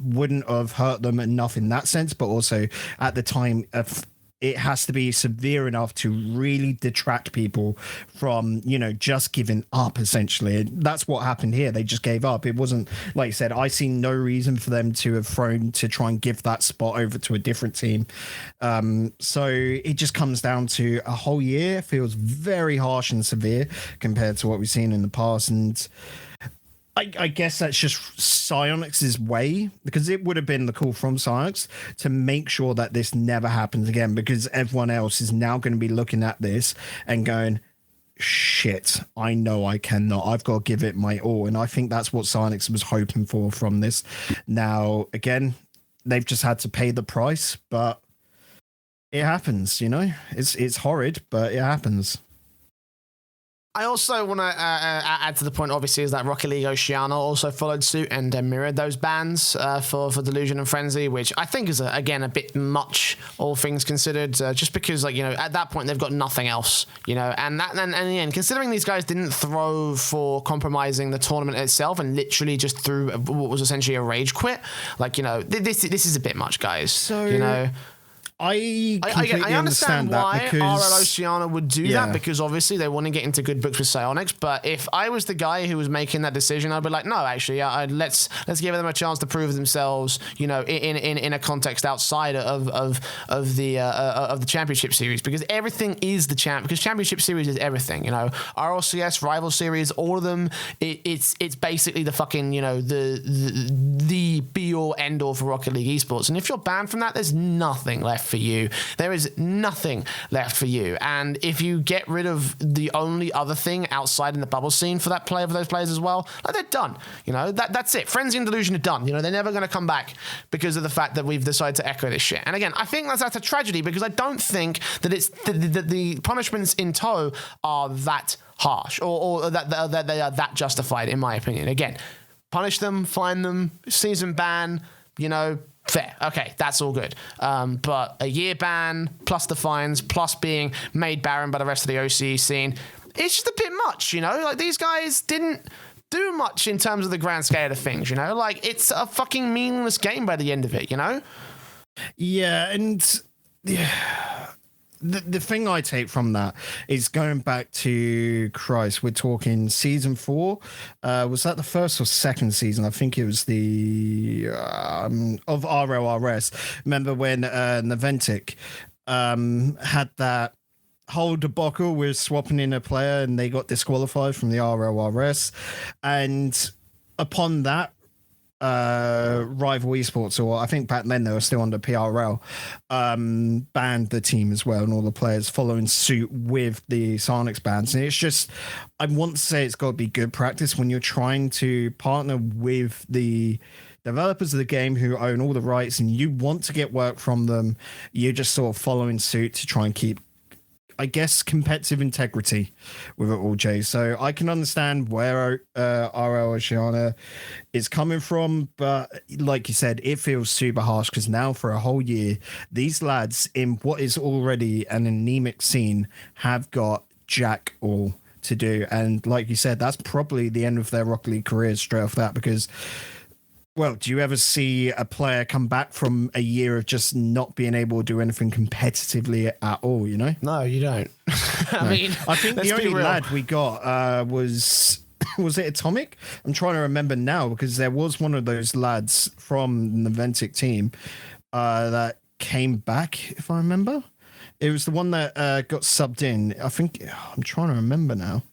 wouldn't have hurt them enough in that sense, but also at the time, it has to be severe enough to really detract people from, just giving up, essentially. And that's what happened here. They just gave up. It wasn't, like I said, I see no reason for them to have thrown to try and give that spot over to a different team. So it just comes down to a whole year. It feels very harsh and severe compared to what we've seen in the past. And I guess that's just Psyonix's way, because it would have been the call from Psyonix to make sure that this never happens again, because everyone else is now going to be looking at this and going, shit, I know I cannot. I've got to give it my all. And I think that's what Psyonix was hoping for from this. Now, again, they've just had to pay the price, but it happens, It's horrid, but it happens. I also want to add to the point, obviously, is that Rocket League Oceania also followed suit and mirrored those bans for Delusion and Frenzy, which I think is, again, a bit much, all things considered, just because, at that point, they've got nothing else, and in the end, considering these guys didn't throw for compromising the tournament itself and literally just threw what was essentially a rage quit, this is a bit much, guys, so, I understand why that because RL Oceania would do that, because obviously they want to get into good books with Psyonix. But if I was the guy who was making that decision, I'd be like, no, actually, let's give them a chance to prove themselves, in a context outside of the championship series, because everything is the because championship series is everything. RLCS, rival series, all of them. It's basically the fucking the be all end all for Rocket League esports. And if you're banned from that, there's nothing left for you. There is nothing left for you. And if you get rid of the only other thing outside in the bubble scene for that player, for those players as well, they're done. That's it. Frenzy and Delusion are done. They're never going to come back because of the fact that we've decided to echo this shit. And again, I think that's a tragedy, because I don't think that it's the punishments in tow are that harsh or that they are that justified, in my opinion. Again, punish them, fine them, season ban, fair. Okay, that's all good. But a year ban, plus the fines, plus being made barren by the rest of the OCE scene, it's just a bit much, These guys didn't do much in terms of the grand scale of things, It's a fucking meaningless game by the end of it, Yeah, and the thing I take from that is going back to Christ. We're talking season 4. Was that the first or second season? I think it was the of RLRS. Remember when Naventic had that whole debacle with swapping in a player and they got disqualified from the RLRS, and upon that, Rival Esports, or I think back then they were still under PRL, banned the team as well, and all the players following suit with the Psyonix bans. And it's just, I want to say it's got to be good practice when you're trying to partner with the developers of the game who own all the rights and you want to get work from them. You're just sort of following suit to try and keep, I guess, competitive integrity with it all, Jay. So I can understand where RL Oceania is coming from, but like you said, it feels super harsh, because now for a whole year, these lads in what is already an anemic scene have got jack all to do. And like you said, that's probably the end of their Rocket League careers straight off that, because, well, do you ever see a player come back from a year of just not being able to do anything competitively at all, No, you don't. I think the only lad we got was it Atomik? I'm trying to remember now, because there was one of those lads from the Ventic team that came back, if I remember. It was the one that got subbed in. I think, I'm trying to remember now.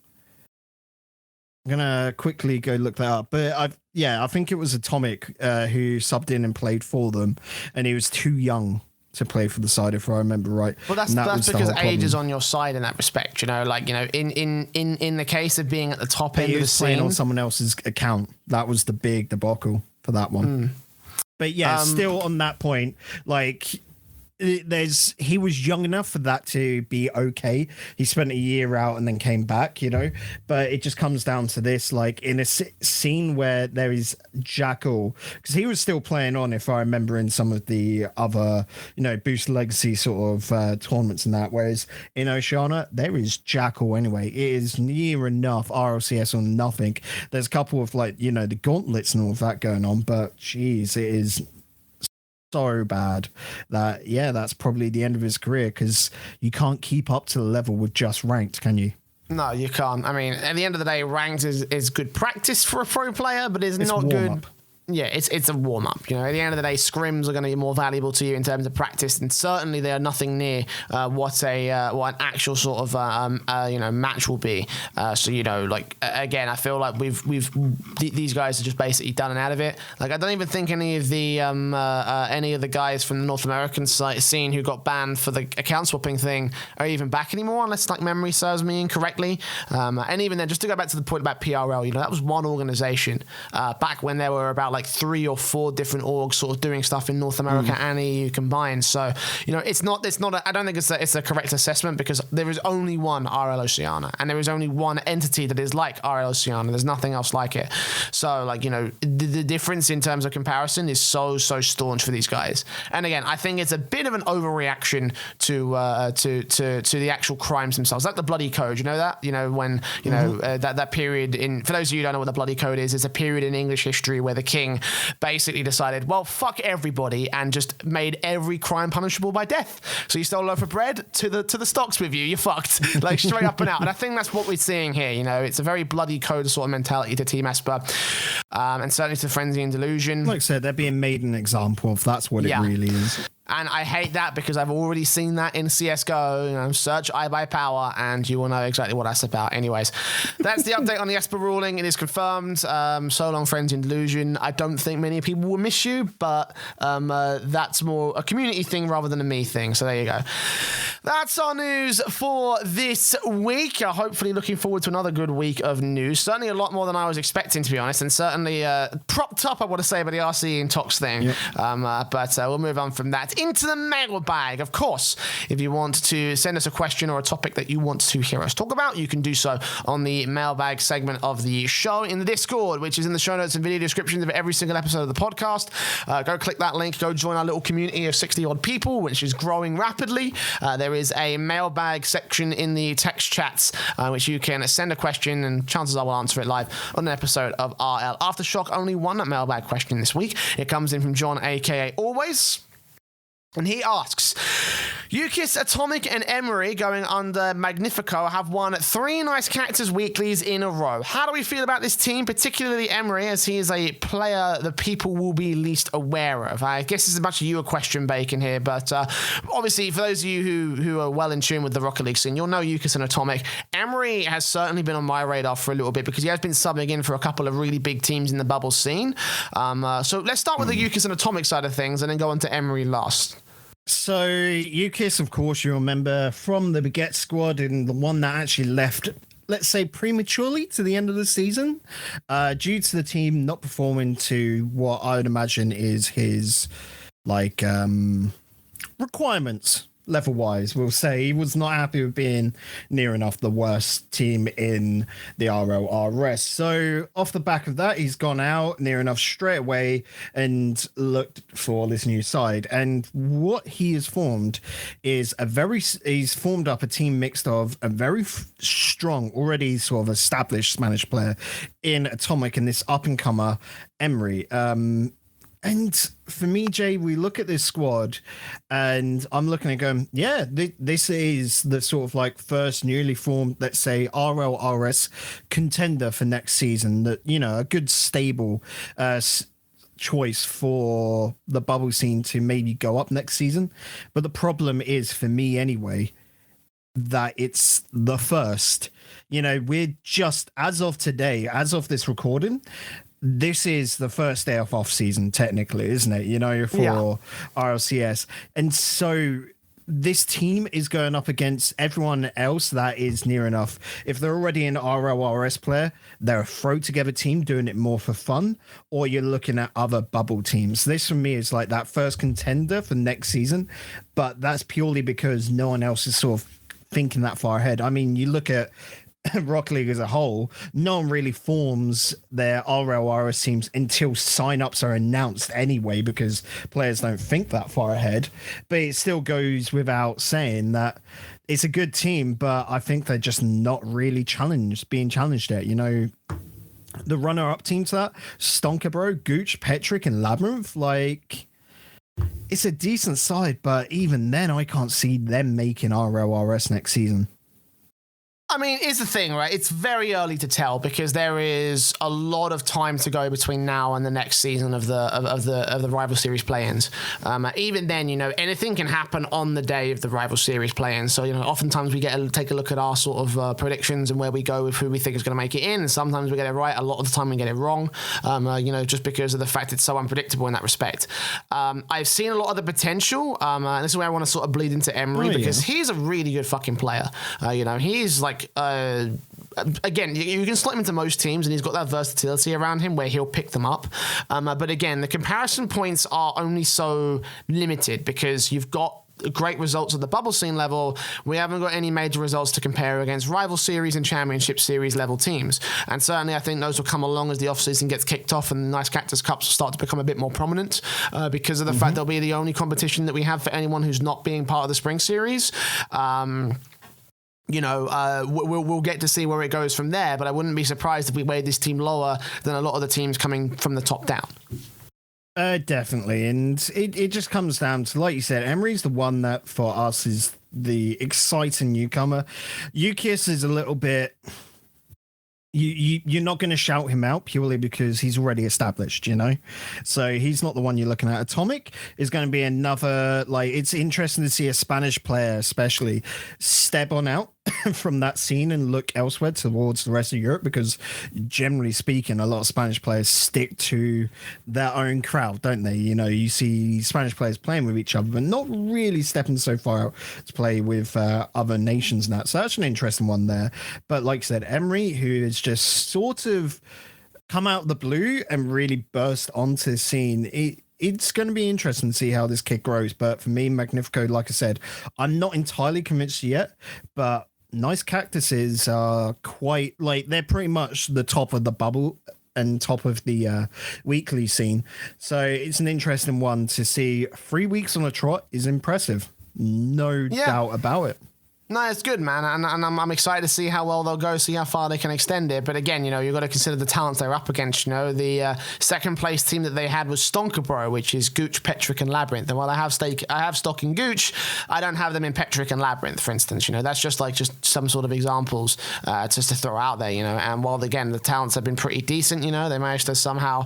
I'm gonna quickly go look that up, but I think it was Atomik who subbed in and played for them, and he was too young to play for the side, if I remember right. Well, that's because age is on your side in that respect. In the case of being at the top end of the scene, playing on someone else's account. That was the big debacle for that one. But yeah, still on that point, he was young enough for that to be okay. He spent a year out and then came back, but it just comes down to this, in a scene where there is Jackal, because he was still playing on, if I remember, in some of the other, Boost Legacy sort of tournaments and that, whereas in Oceania, there is Jackal anyway. It is near enough RLCS or nothing. There's a couple of the gauntlets and all of that going on, but geez, it is so bad that that's probably the end of his career, because you can't keep up to the level with just ranked, can you? No, you can't. I mean, at the end of the day, ranked is good practice for a pro player, but it's not good. Up. Yeah, it's a warm-up. At the end of the day, scrims are going to be more valuable to you in terms of practice, and certainly they are nothing near what an actual sort of match will be. Again, I feel like these guys are just basically done and out of it. I don't even think any of the guys from the North American scene who got banned for the account swapping thing are even back anymore, unless memory serves me incorrectly. And even then, just to go back to the point about PRL, that was one organization back when there were about 3 or 4 different orgs sort of doing stuff in North America and EU combined. So, it's not I don't think it's a correct assessment, because there is only one RL Oceania, and there is only one entity that is like RL Oceania. There's nothing else like it. So, the difference in terms of comparison is so staunch for these guys. And again, I think it's a bit of an overreaction to the actual crimes themselves. Like the bloody code, you know that? When, that period for those of you who don't know what the bloody code is, it's a period in English history where the king basically decided, well, fuck everybody, and just made every crime punishable by death. So you stole a loaf of bread, to the stocks with you, you're fucked. Straight up and out. And I think that's what we're seeing here. It's a very bloody code sort of mentality to Team Esper, and certainly to Frenzy and Delusion. Like I said, they're being made an example of. That's what it really is. And I hate that, because I've already seen that in CSGO. Search I Buy Power, and you will know exactly what that's about. Anyways, that's the update on the Esper ruling. It is confirmed. So long, Friends in Delusion. I don't think many people will miss you, but that's more a community thing rather than a me thing. So there you go. That's our news for this week. Hopefully looking forward to another good week of news. Certainly a lot more than I was expecting, to be honest, and certainly propped up, I want to say, by the RC and Tox thing. Yep. But we'll move on from that into the mailbag. Of course, if you want to send us a question or a topic that you want to hear us talk about, you can do so on the mailbag segment of the show in the Discord, which is in the show notes and video descriptions of every single episode of the podcast. Go click that link, go join our little community of 60 odd people, which is growing rapidly. There is a mailbag section in the text chats, which you can send a question, and chances are we'll answer it live on an episode of RLAfterShock. Only one mailbag question this week. It comes in from John, aka Always. And he asks, Yukiss, Atomik, and Emre, going under Magnifico, have won 3 Nice Cactus weeklies in a row. How do we feel about this team, particularly Emre, as he is a player that people will be least aware of? I guess it's as much of you a question, Bacon, here, but obviously, for those of you who are well in tune with the Rocket League scene, you'll know Yukiss and Atomik. Emre has certainly been on my radar for a little bit, because he has been subbing in for a couple of really big teams in the bubble scene. So let's start with the Yukiss and Atomik side of things, and then go on to Emre last. So, Yukiss, of course, you remember from the Beget squad, and the one that actually left, let's say, prematurely to the end of the season, due to the team not performing to what I would imagine is his, requirements. Level-wise, we'll say he was not happy with being near enough the worst team in the RLRS. So off the back of that, he's gone out near enough straight away and looked for this new side. And what he has formed is he's formed up a team mixed of a very strong, already sort of established Spanish player in Atomik and this up-and-comer Emre. And for me, Jay, we look at this squad and I'm looking at going, yeah, this is the sort of first newly formed, let's say, RLRS contender for next season. That, a good stable choice for the bubble scene to maybe go up next season. But the problem is, for me anyway, that it's the first. We're just, as of today, as of this recording, this is the first day of off season, technically, isn't it? For RLCS. And so this team is going up against everyone else that is near enough. If they're already an RLRS player, they're a throw together team doing it more for fun, or you're looking at other bubble teams. This for me is like that first contender for next season, but that's purely because no one else is sort of thinking that far ahead. I mean, you look at Rocket League as a whole, no one really forms their RLRS teams until signups are announced anyway, because players don't think that far ahead. But it still goes without saying that it's a good team, but I think they're just not really being challenged yet. The runner-up team to that, Stonker, Gooch, Petrick, and Labyrinth, it's a decent side, but even then, I can't see them making RLRS next season. I mean, here's the thing, right? It's very early to tell because there is a lot of time to go between now and the next season of the rival series play-ins. Even then, anything can happen on the day of the rival series play-ins. So, oftentimes we take a look at our sort of predictions and where we go with who we think is going to make it in. And sometimes we get it right. A lot of the time we get it wrong. Just because of the fact it's so unpredictable in that respect. I've seen a lot of the potential. And this is where I want to sort of bleed into Emre because he's a really good fucking player. He's like. Again, you can slot him into most teams, and he's got that versatility around him where he'll pick them up. But again, the comparison points are only so limited because you've got great results at the bubble scene level. We haven't got any major results to compare against rival series and championship series level teams. And certainly I think those will come along as the off-season gets kicked off and the Nice Cactus Cups will start to become a bit more prominent because of the fact they'll be the only competition that we have for anyone who's not being part of the spring series. We'll get to see where it goes from there, but I wouldn't be surprised if we weighed this team lower than a lot of the teams coming from the top down. Definitely, and it just comes down to, like you said, Emery's the one that for us is the exciting newcomer. Yukiss is a little bit... You're not going to shout him out purely because he's already established, So he's not the one you're looking at. Atomik is going to be another, it's interesting to see a Spanish player especially step on out from that scene and look elsewhere towards the rest of Europe, because generally speaking, a lot of Spanish players stick to their own crowd, don't they? You see Spanish players playing with each other, but not really stepping so far out to play with other nations and that. So that's an interesting one there. But like I said, Emery, who is just sort of come out of the blue and really burst onto the scene. It's going to be interesting to see how this kid grows. But for me, Magnifico, like I said, I'm not entirely convinced yet, but Nice Cactuses are quite, they're pretty much the top of the bubble and top of the weekly scene. So it's an interesting one to see. 3 weeks on a trot is impressive. No doubt about it. No, it's good, man, and I'm excited to see how well they'll go, see how far they can extend it. But again, you've got to consider the talents they're up against. The second place team that they had was Stonker, which is Gooch, Petrick, and Labyrinth. And while I have stock in Gooch, I don't have them in Petrick and Labyrinth, for instance. That's just some sort of examples just to throw out there. And while again the talents have been pretty decent, they managed to somehow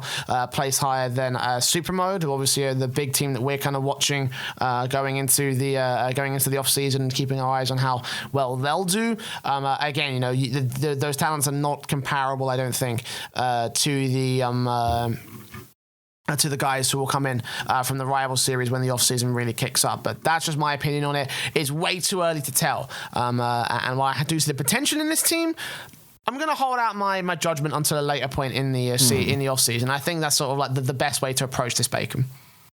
place higher than Super Mode, who obviously are the big team that we're kind of watching going into the off season and keeping our eyes on how well they'll do. Again, those talents are not comparable, I don't think, to the guys who will come in from the rival series when the off-season really kicks up. But that's just my opinion on it. It's way too early to tell. And while I do see the potential in this team, I'm going to hold out my judgment until a later point in the off-season. I think that's sort of the best way to approach this, Bacon.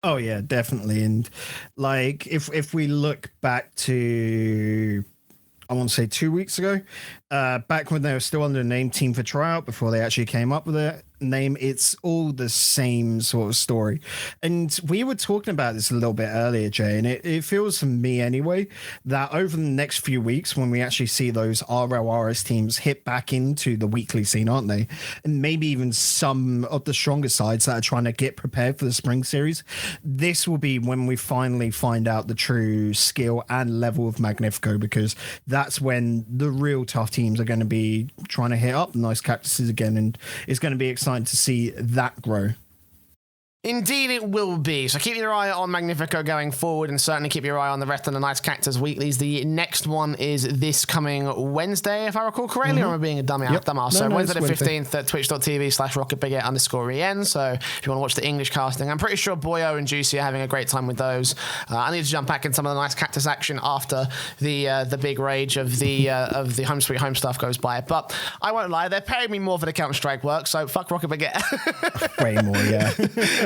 Oh yeah, definitely. And if we look back to, I want to say 2 weeks ago, back when they were still under the name Team for Tryout, before they actually came up with it, name, it's all the same sort of story. And we were talking about this a little bit earlier, Jay, and it feels to me anyway that over the next few weeks, when we actually see those RLRS teams hit back into the weekly scene, aren't they? And maybe even some of the stronger sides that are trying to get prepared for the spring series, this will be when we finally find out the true skill and level of Magnifico, because that's when the real tough teams are going to be trying to hit up the Nice Cactuses again, and it's going to be exciting to see that grow. Indeed, it will be. So keep your eye on Magnifico going forward, and certainly keep your eye on the rest of the Nice Cactus weeklies. The next one is this coming Wednesday, if I recall correctly, or am I being a dumbass? So Wednesday the 15th at twitch.tv/rocketbigget_en. So if you want to watch the English casting, I'm pretty sure Boyo and Juicy are having a great time with those. I need to jump back in some of the Nice Cactus action after the big rage of the Home Sweet Home stuff goes by. But I won't lie, they're paying me more for the Counter-Strike work, so fuck Rocket Baguette. Way more, yeah.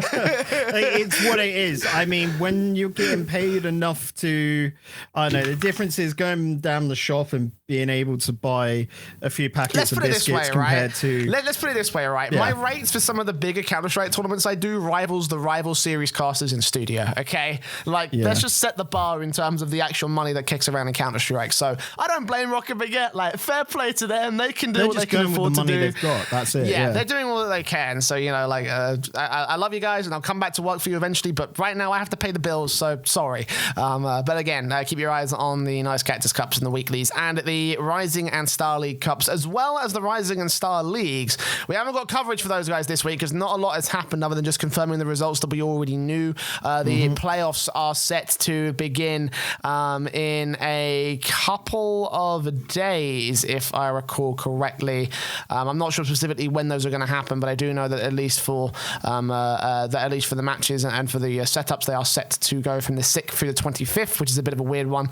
It's what it is. I mean, when you're getting paid enough to, I don't know, the difference is going down the shop and being able to buy a few packets of biscuits compared to... Let's put it this way, right? Yeah. My rates for some of the bigger Counter-Strike tournaments I do rivals the rival series casters in studio, okay? Let's just set the bar in terms of the actual money that kicks around in Counter-Strike. So I don't blame Rocket Baguette. Like, fair play to them. They can do what they can afford to do. They've got. That's it. Yeah, they're doing all that they can. So, you know, like, I love you guys, and I'll come back to work for you eventually, but right now I have to pay the bills, so sorry. But again, keep your eyes on the Nice Cactus Cups and the weeklies, and the Rising and Star League Cups, as well as the Rising and Star Leagues. We haven't got coverage for those guys this week because not a lot has happened other than just confirming the results that we already knew. The playoffs are set to begin in a couple of days, if I recall correctly. I'm not sure specifically when those are going to happen, but I do know that at least for the matches and for the setups, they are set to go from the 6th through the 25th, which is a bit of a weird one.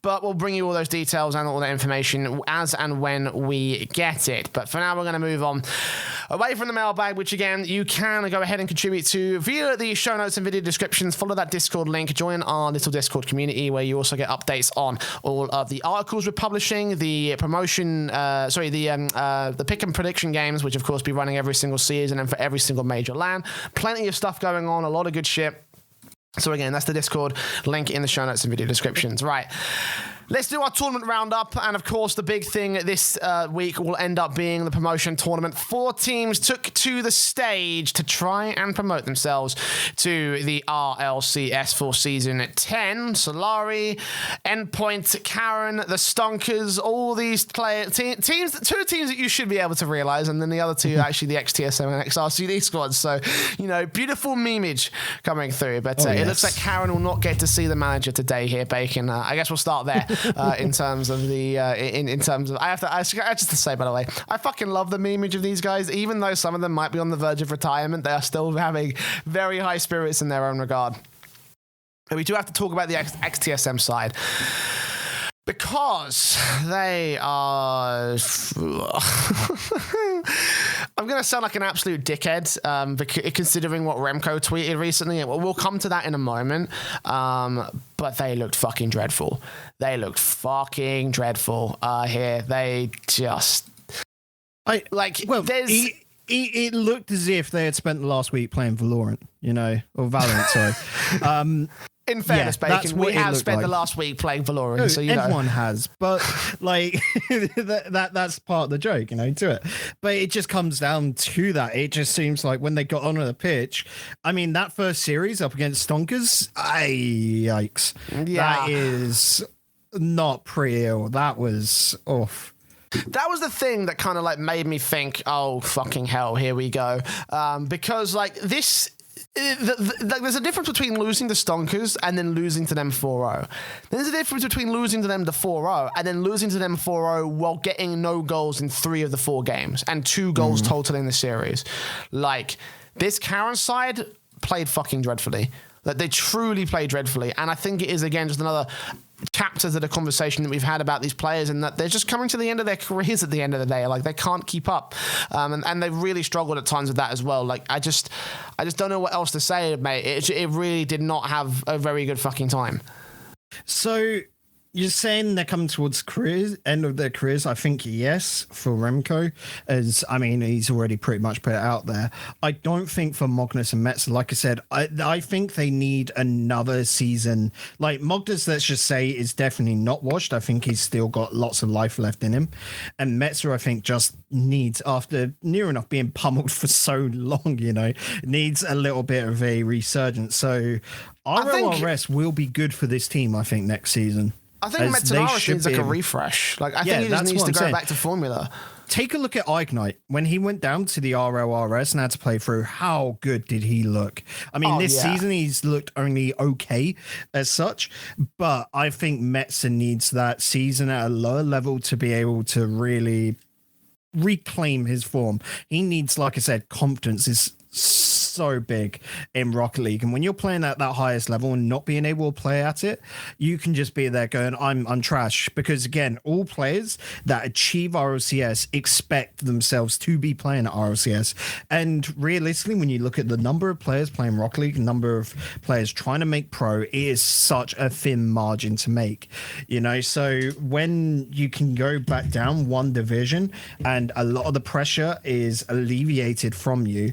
But we'll bring you all those details and all that information as and when we get it. But for now, we're going to move on away from the mailbag, which again, you can go ahead and contribute to via the show notes and video descriptions. Follow that Discord link, join our little Discord community where you also get updates on all of the articles we're publishing, the promotion, the pick and prediction games, which of course be running every single season and for every single major LAN. Plenty of stuff going on, a lot of good shit. So again, that's the Discord link in the show notes and video descriptions. Right. Let's do our tournament roundup, and of course the big thing this week will end up being the promotion tournament. 4 teams took to the stage to try and promote themselves to the RLCS for Season 10. Solary, Endpoint, Karen, the Stonkers, all these teams, 2 teams that you should be able to realize, and then the other 2 actually the Ex-TSM and Ex-RCD squads. So, you know, beautiful memeage coming through, but it looks like Karen will not get to see the manager today here, Bacon. I guess we'll start there. In terms of the in terms of I just to say, by the way, I fucking love the memeage of these guys. Even though some of them might be on the verge of retirement, they are still having very high spirits in their own regard. But we do have to talk about the Ex-TSM side, because they are... I'm going to sound like an absolute dickhead, considering what Remco tweeted recently. We'll come to that in a moment. But they looked fucking dreadful. They looked fucking dreadful here. They just... It looked as if they had spent the last week playing Valorant, or Valorant, sorry. In fairness, Bacon, we have spent the last week playing Valorant, no, so everyone has, but that's part of the joke, to it. But it just comes down to that. It just seems like when they got onto the pitch, I mean, that first series up against Stonkers, yikes. Yeah. That is not pretty. That was off. That was the thing that kind of made me think, oh, fucking hell, here we go. Because this... there's a difference between losing to Stonkers and then losing to them 4-0. There's a difference between losing to them to 4-0 and then losing to them 4-0 while getting no goals in 3 of the 4 games and 2 goals total in the series. This Karen side played fucking dreadfully. They truly played dreadfully. And I think it is, again, just another chapter to the conversation that we've had about these players, and that they're just coming to the end of their careers at the end of the day. They can't keep up. And they really struggled at times with that as well. I just don't know what else to say, mate. It really did not have a very good fucking time. So... You're saying they're coming towards end of their careers? I think yes, for Remco, he's already pretty much put it out there. I don't think for Magnus and Metzer, like I said, I think they need another season. Magnus, let's just say, is definitely not washed. I think he's still got lots of life left in him. And Metzer, I think, just needs, after near enough being pummeled for so long, needs a little bit of a resurgence. So RLRS will be good for this team, I think, next season. I think Metzer needs a refresh. I think he just needs to go back to formula. take a look at Ignite. When he went down to the RLRS and had to play through, how good did he look? I mean, this season he's looked only okay as such, but I think Metzer needs that season at a lower level to be able to really reclaim his form. He needs, like I said, confidence is so big in Rocket League, and when you're playing at that highest level and not being able to play at it, you can just be there going, I'm trash, because again, all players that achieve RLCS expect themselves to be playing at RLCS. And realistically, when you look at the number of players playing Rocket League, number of players trying to make pro, it is such a thin margin to make, you know. So when you can go back down one division and a lot of the pressure is alleviated from you,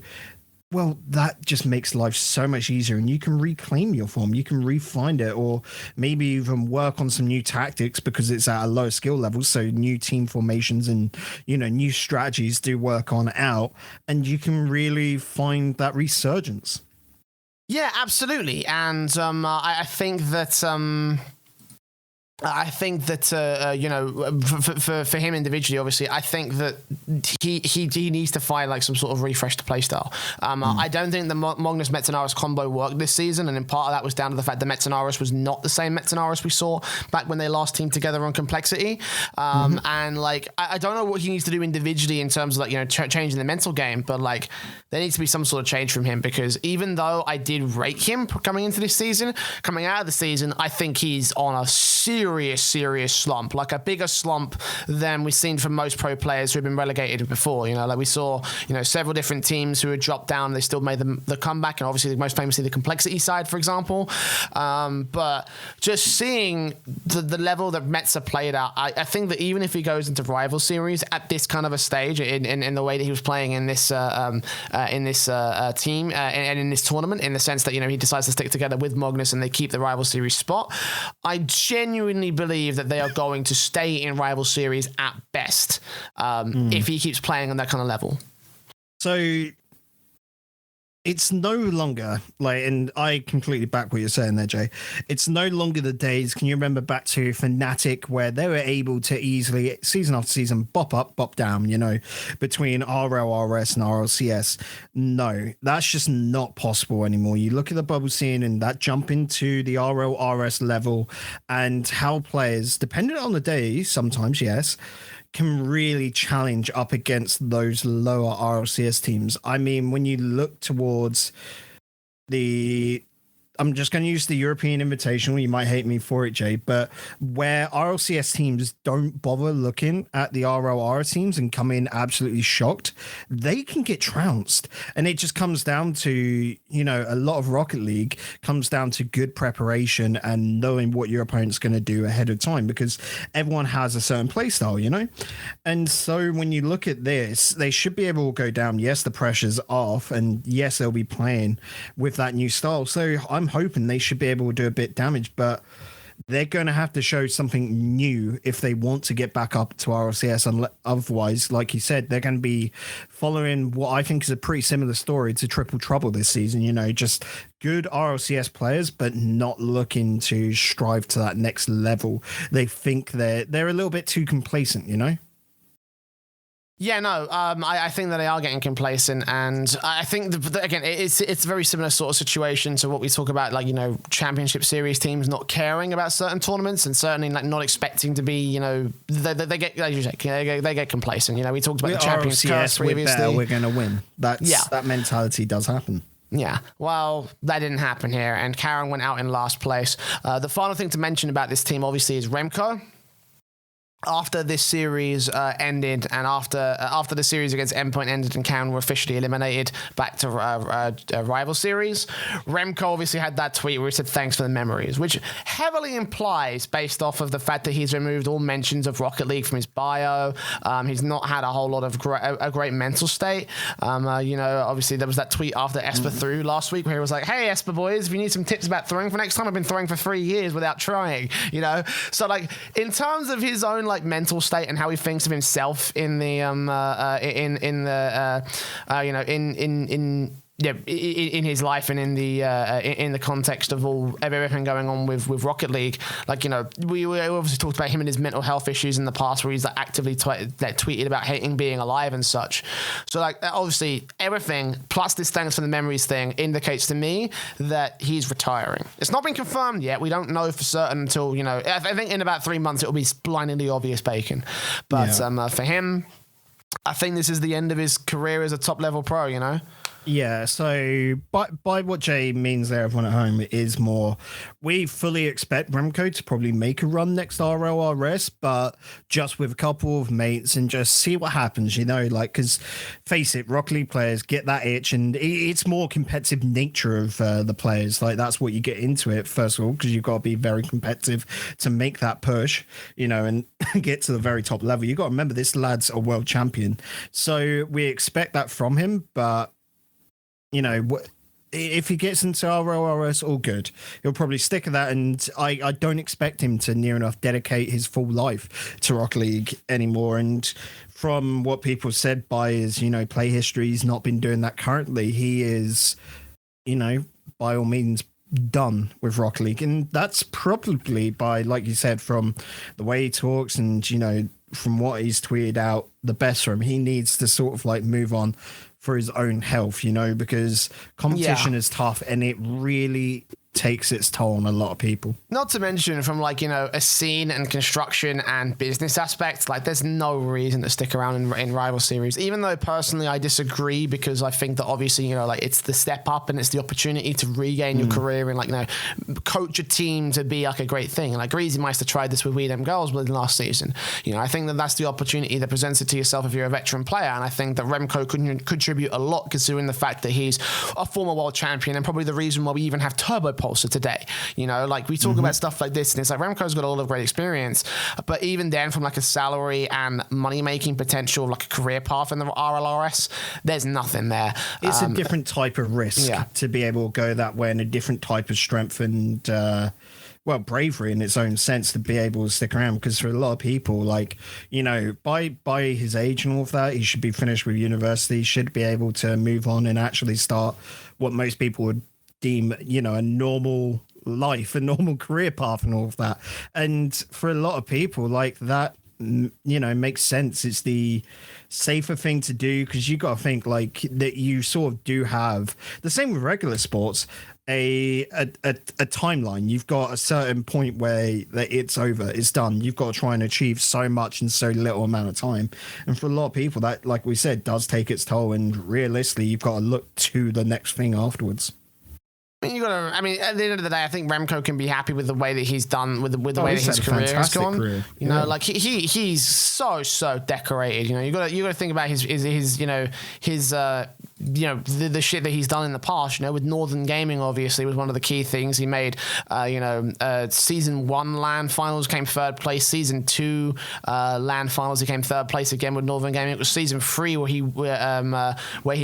well, that just makes life so much easier, and you can reclaim your form. You can refine it, or maybe even work on some new tactics because it's at a low skill level. So new team formations and, you know, new strategies do work on out, and you can really find that resurgence. Yeah, absolutely. And I think that... you know, for him individually, obviously, I think that he needs to find like some sort of refreshed playstyle. I don't think the Magnus Metzenaris combo worked this season, and in part of that was down to the fact that Metzenaris was not the same Metzenaris we saw back when they last teamed together on Complexity. And like, I don't know what he needs to do individually in terms of like, you know, changing the mental game, but like there needs to be some sort of change from him, because even though I did rate him coming into this season, coming out of the season, I think he's on a serious slump, like a bigger slump than we've seen from most pro players who have been relegated before. You know, like we saw, you know, several different teams who had dropped down, they still made the comeback, and obviously most famously the Complexity side, for example. But just seeing the level that Metzer played at, I think that even if he goes into rival series at this kind of a stage, in the way that he was playing in this team and in this tournament, in the sense that, you know, he decides to stick together with Magnus and they keep the rival series spot, I genuinely believe that they are going to stay in rival series at best if he keeps playing on that kind of level. So it's no longer like, and I completely back what you're saying there, Jay. It's no longer the days, can you remember back to Fnatic, where they were able to easily, season after season, bop up, bop down, you know, between RLRS and RLCS? No, that's just not possible anymore. You look at the bubble scene and that jump into the RLRS level, and how players, depending on the day, sometimes, yes, can really challenge up against those lower RLCS teams. I mean, when you look towards I'm just going to use the European Invitational. You might hate me for it, Jay, but where RLCS teams don't bother looking at the RLR teams and come in absolutely shocked, they can get trounced. And it just comes down to, you know, a lot of Rocket League comes down to good preparation and knowing what your opponent's going to do ahead of time, because everyone has a certain play style, you know? And so when you look at this, they should be able to go down. Yes, the pressure's off, and yes, they'll be playing with that new style. So I'm hoping they should be able to do a bit damage, but they're going to have to show something new if they want to get back up to RLCS. And otherwise, like you said, they're going to be following what I think is a pretty similar story to Triple Trouble this season. You know, just good RLCS players, but not looking to strive to that next level. They think they're a little bit too complacent, you know? Yeah, no, I think that they are getting complacent, and I think again, it's a very similar sort of situation to what we talk about, like, you know, championship series teams not caring about certain tournaments, and certainly like not expecting to be, you know, they get, like you say, they get complacent. You know, we talked about the Champions Curse previously. We're going to win. That mentality does happen. Yeah, well, that didn't happen here, and Karen went out in last place. The final thing to mention about this team, obviously, is Remco. After this series ended, and after the series against Endpoint ended and Karen were officially eliminated back to rival series, Remco obviously had that tweet where he said thanks for the memories, which heavily implies, based off of the fact that he's removed all mentions of Rocket League from his bio, he's not had a whole lot of a great mental state. You know, obviously there was that tweet after Esper threw last week where he was like, hey Esper boys, if you need some tips about throwing for next time, I've been throwing for 3 years without trying, you know? So like, in terms of his own like mental state and how he thinks of himself in the in his life and in the context of everything going on with Rocket League. Like, you know, we obviously talked about him and his mental health issues in the past, where he's like actively tweeted about hating being alive and such. So like, obviously everything plus this thanks for the memories thing indicates to me that he's retiring. It's not been confirmed yet. We don't know for certain until, you know, I think in about 3 months it'll be blindingly obvious bacon. But for him, I think this is the end of his career as a top level pro, you know? Yeah, so by what Jay means there, everyone at home, is more, we fully expect Remco to probably make a run next RLRS, but just with a couple of mates and just see what happens, you know, like, because face it, Rocket League players get that itch, and it's more competitive nature of the players. Like, that's what you get into it, first of all, because you've got to be very competitive to make that push, you know, and get to the very top level. You've got to remember, this lad's a world champion. So we expect that from him, but you know, if he gets into RLRS, all good. He'll probably stick at that, and I don't expect him to near enough dedicate his full life to Rocket League anymore. And from what people said by his, you know, play history, he's not been doing that currently. He is, you know, by all means done with Rocket League. And that's probably by, like you said, from the way he talks and, you know, from what he's tweeted out, the best for him. He needs to sort of like move on for his own health, you know, because competition is tough and it really takes its toll on a lot of people. Not to mention from like, you know, a scene and construction and business aspect, like there's no reason to stick around in rival series, even though personally I disagree, because I think that obviously, you know, like it's the step up and it's the opportunity to regain your career and like, you know, coach a team to be like a great thing. And like Greasy Meister tried this with We Them Girls last season. You know, I think that that's the opportunity that presents it to yourself if you're a veteran player. And I think that Remco could contribute a lot, considering the fact that he's a former world champion and probably the reason why we even have Turbo Pulsar today. You know, like we talk about stuff like this and it's like Remco's got a lot of great experience, but even then from like a salary and money making potential, like a career path in the RLRS, there's nothing there. It's a different type of risk to be able to go that way, and a different type of strength and well, bravery in its own sense to be able to stick around, because for a lot of people, like, you know, by his age and all of that, he should be finished with university, should be able to move on and actually start what most people would deem, you know, a normal life, a normal career path and all of that. And for a lot of people, like that, you know, makes sense. It's the safer thing to do, because you got to think like that you sort of do have the same with regular sports, a timeline. You've got a certain point where that it's over, it's done. You've got to try and achieve so much in so little amount of time. And for a lot of people, that, like we said, does take its toll. And realistically, you've got to look to the next thing afterwards. I mean, at the end of the day, I think Remco can be happy with the way that he's done, with the way that his career has gone. Career. You know, like he's so decorated. You know, you got to think about his you know, his you know, the shit that he's done in the past. You know, with Northern Gaming, obviously was one of the key things he made. You know, season 1 LAN finals came 3rd place. Season 2 LAN finals he came 3rd place again with Northern Gaming. It was season 3 where he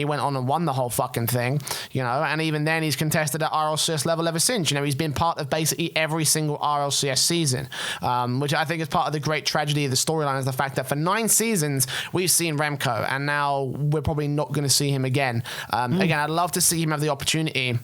went on and won the whole fucking thing. You know, and even then he's contested at RLCS level ever since. You know, he's been part of basically every single RLCS season, which I think is part of the great tragedy of the storyline, is the fact that for 9 seasons we've seen Remco, and now we're probably not going to see him again. Again, I'd love to see him have the opportunity,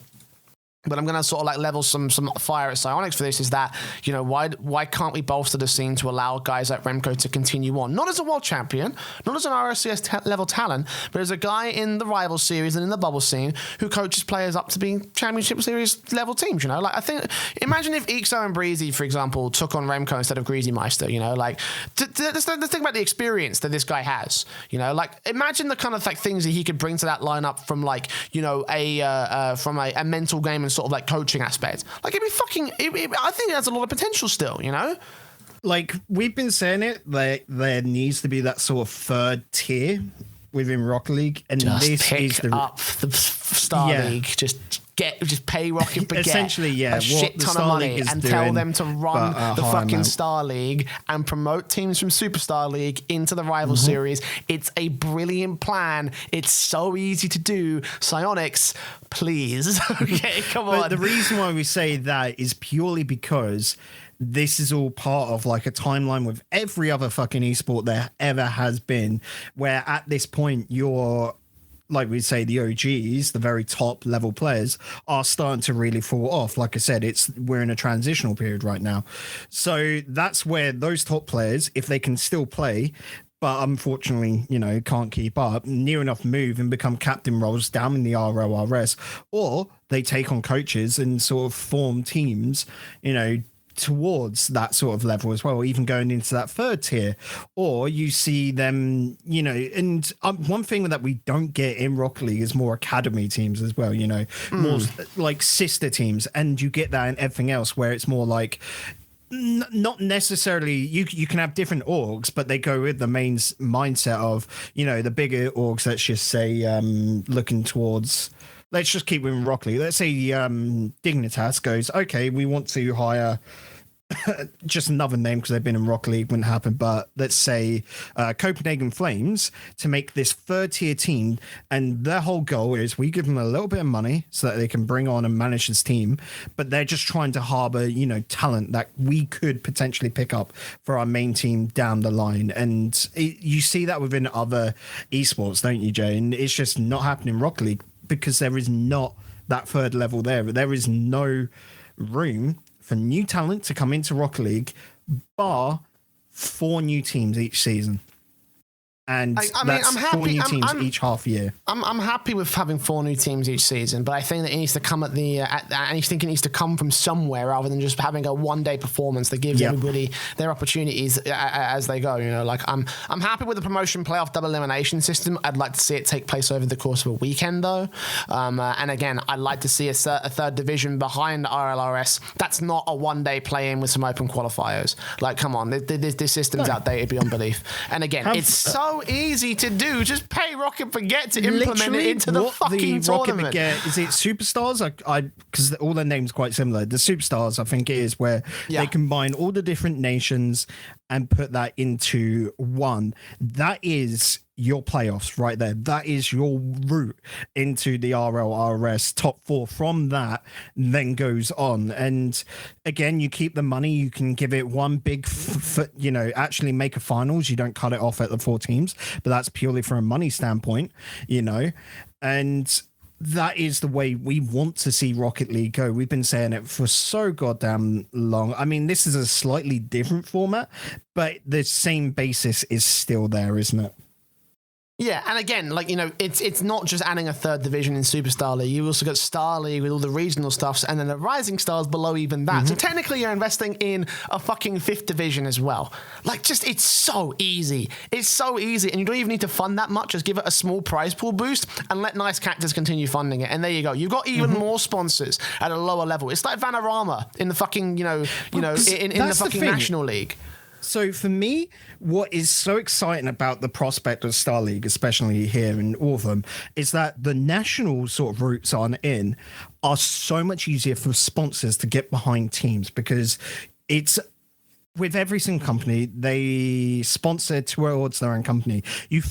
but I'm going to sort of like level some fire at Psyonix for this, is that, you know, why can't we bolster the scene to allow guys like Remco to continue on? Not as a world champion, not as an RLCS level talent, but as a guy in the rival series and in the bubble scene who coaches players up to being championship series level teams, you know? Like, I think, imagine if Ixo and Breezy, for example, took on Remco instead of Greasy Meister, you know? Like, let's think about the experience that this guy has, you know? Like, imagine the kind of like things that he could bring to that lineup from like, you know, from a mental game and sort of like coaching aspect. Like, it'd be fucking, I think it has a lot of potential still, you know? Like, we've been saying it, like, there needs to be that sort of 3rd tier within Rocket League, and just this pick is up the Star League. Just pay Rocket Baguette essentially, a shit ton of money and tell them to run the fucking amount. Star League and promote teams from Superstar League into the rival series. It's a brilliant plan. It's so easy to do. Psyonix, please. Okay, come on. But the reason why we say that is purely because this is all part of like a timeline with every other fucking esport there ever has been, where at this point you're like we say, the OGs, the very top level players, are starting to really fall off. Like I said, we're in a transitional period right now. So that's where those top players, if they can still play, but unfortunately, can't keep up, near enough move and become captain roles down in the RLRS, or they take on coaches and sort of form teams, towards that sort of level as well, even going into that third tier. Or you see them, and one thing that we don't get in Rocket League is more academy teams as well, more like sister teams. And you get that in everything else where it's more like, not necessarily, you can have different orgs, but they go with the main mindset of, the bigger orgs, let's just say, looking towards... Let's just keep with Rocket League. Let's say Dignitas goes, okay, we want to hire just another name because they've been in Rocket League, wouldn't happen, but let's say Copenhagen Flames to make this third tier team. And their whole goal is we give them a little bit of money so that they can bring on and manage this team. But they're just trying to harbor, talent that we could potentially pick up for our main team down the line. And you see that within other esports, don't you, Jay? And it's just not happening in Rocket League, because there is not that third level there. There is no room for new talent to come into Rocket League, bar 4 new teams each season. And that's I'm happy, 4 new teams each half year. I'm happy with having 4 new teams each season, but I think that it needs to come I think it needs to come from somewhere rather than just having a one-day performance that gives everybody their opportunities as they go. Like I'm happy with the promotion playoff double elimination system. I'd like to see it take place over the course of a weekend though. And again, I'd like to see a third division behind RLRS. That's not a one-day play-in with some open qualifiers. Like, come on, this system's outdated beyond belief. And again, it's so easy to do. Just pay Rocket Baguette to implement it into the fucking tournament. Rocket Baguette, is it Superstars? Because all their names quite similar. The Superstars, I think it is, where they combine all the different nations and put that into one. That is your playoffs right there. That is your route into the RLRS top 4. From that then goes on, and again, you keep the money. You can give it one big actually make a finals. You don't cut it off at the 4 teams, but that's purely from a money standpoint, and that is the way we want to see Rocket League go. We've been saying it for so goddamn long. I mean, this is a slightly different format, but the same basis is still there, isn't it? Yeah, and again, it's not just adding a third division in Superstar League. You also got Star League with all the regional stuffs, and then the Rising Stars below even that. So technically, you're investing in a fucking 5th division as well. It's so easy. It's so easy, and you don't even need to fund that much. Just give it a small prize pool boost and let Nice Cactus continue funding it. And there you go. You've got even more sponsors at a lower level. It's like Vanarama in the fucking, in the fucking National League. So for me, what is so exciting about the prospect of Star League, especially here in Autumn, is that the national sort of routes on in are so much easier for sponsors to get behind teams, because it's with every single company, they sponsor towards their own company. You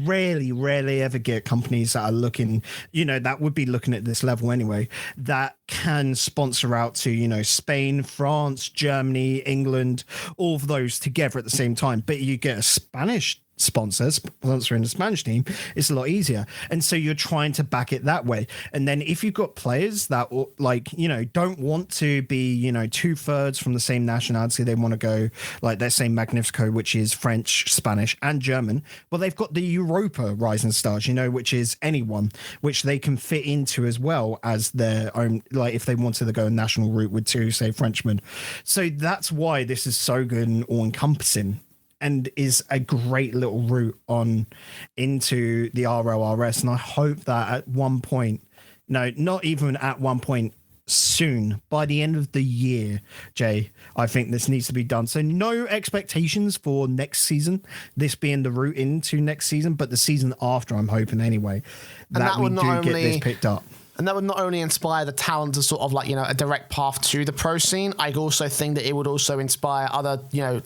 rarely ever get companies that are looking, that would be looking at this level anyway, that can sponsor out to, Spain, France, Germany, England, all of those together at the same time. But you get a Spanish sponsoring the Spanish team, it's a lot easier. And so you're trying to back it that way. And then if you've got players that don't want to be 2/3 from the same nationality, they want to go let's say Magnifico, which is French, Spanish and German, well, they've got the Europa Rising Stars, which is anyone, which they can fit into as well as their own, if they wanted to go a national route with 2, say, Frenchmen. So that's why this is so good and all encompassing, and is a great little route on into the RLRS. And I hope that at one point, not even at one point, soon, by the end of the year, Jay, I think this needs to be done. So no expectations for next season, this being the route into next season, but the season after, I'm hoping anyway, that we do get this picked up. And that would not only inspire the talent to sort of like, a direct path to the pro scene, I also think that it would also inspire other,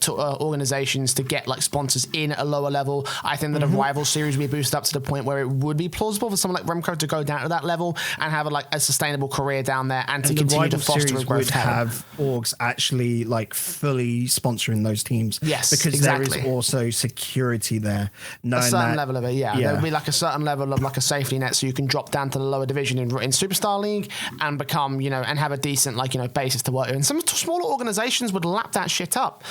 organizations to get like sponsors in at a lower level. I think that a rival series would be boosted up to the point where it would be plausible for someone like Remco to go down to that level and have a sustainable career down there and to continue to foster a growth talent. Have orgs actually like fully sponsoring those teams. Yes, because exactly. there is also security there. A certain level of it, yeah. There would be like a certain level of like a safety net so you can drop down to the lower division in Superstar League and become, and have a decent basis to work with. And some smaller organizations would lap that shit up,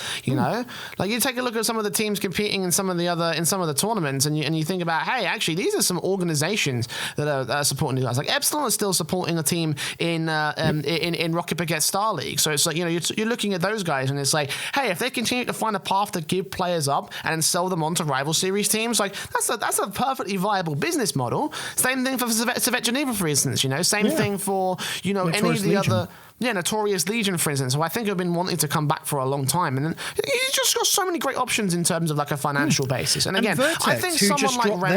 Like you take a look at some of the teams competing in some of the tournaments and you think about, hey, actually these are some organizations that are supporting these guys. Like Epsilon is still supporting a team in Rocket Baguette Star League. So it's like, you're looking at those guys and it's like, hey, if they continue to find a path to give players up and sell them on to rival series teams, like that's a perfectly viable business model. Same thing for Civet Geneva, for instance, Same thing for, any of the other... Yeah, Notorious Legion, for instance, who I think have been wanting to come back for a long time. And then he's just got so many great options in terms of like a financial basis. And again, Vertex, I think who someone just like dropped Remco...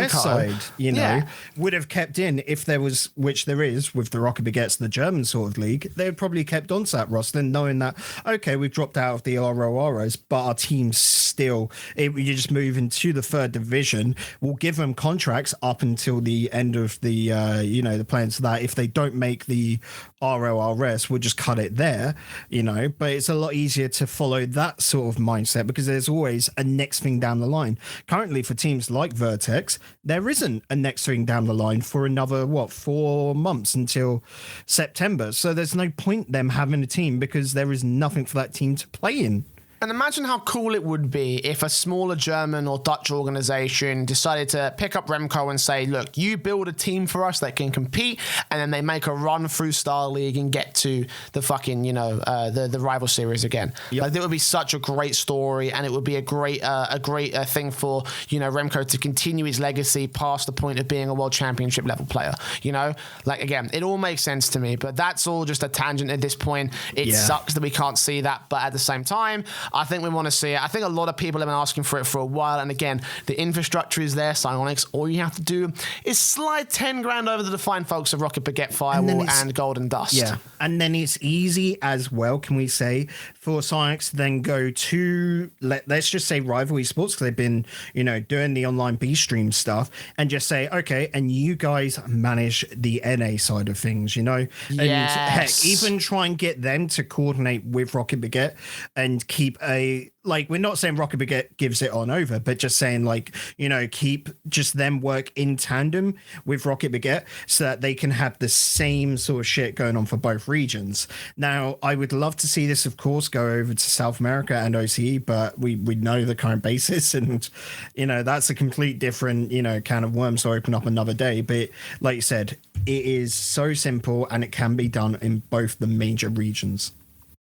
their side, would have kept in if there was, which there is, with the Rocket Baguettes, the German sort of league, they would probably kept on to that roster knowing that, okay, we've dropped out of the ROROs, but our team's still, you just move into the third division, we'll give them contracts up until the end of the, the plans so that if they don't make the RLRS, we'll just cut it there, but it's a lot easier to follow that sort of mindset because there's always a next thing down the line. Currently for teams like Vertex, there isn't a next thing down the line for another 4 months until September, so there's no point them having a team because there is nothing for that team to play in. And imagine how cool it would be if a smaller German or Dutch organization decided to pick up Remco and say, look, you build a team for us that can compete, and then they make a run through Star League and get to the fucking, the rival series again. Yep. Like, that would be such a great story, and it would be a great thing for, Remco to continue his legacy past the point of being a world championship level player. Like, again, it all makes sense to me, but that's all just a tangent at this point. It sucks that we can't see that, but at the same time, I think we want to see it. I think a lot of people have been asking for it for a while. And again, the infrastructure is there, Psyonix. All you have to do is slide 10 grand over to the fine folks of Rocket Baguette Firewall and Golden Dust. Yeah. And then it's easy as well, can we say, for Psyonix to then go to, let's just say Rival Esports, because they've been, doing the online B stream stuff, and just say, okay, and you guys manage the NA side of things, And heck, even try and get them to coordinate with Rocket Baguette and keep we're not saying Rocket Baguette gives it on over, but just saying keep just them work in tandem with Rocket Baguette so that they can have the same sort of shit going on for both regions. Now, I would love to see this, of course, go over to South America and OCE, but we know the current basis and, that's a complete different, can of worms to open up another day. But like you said, it is so simple and it can be done in both the major regions.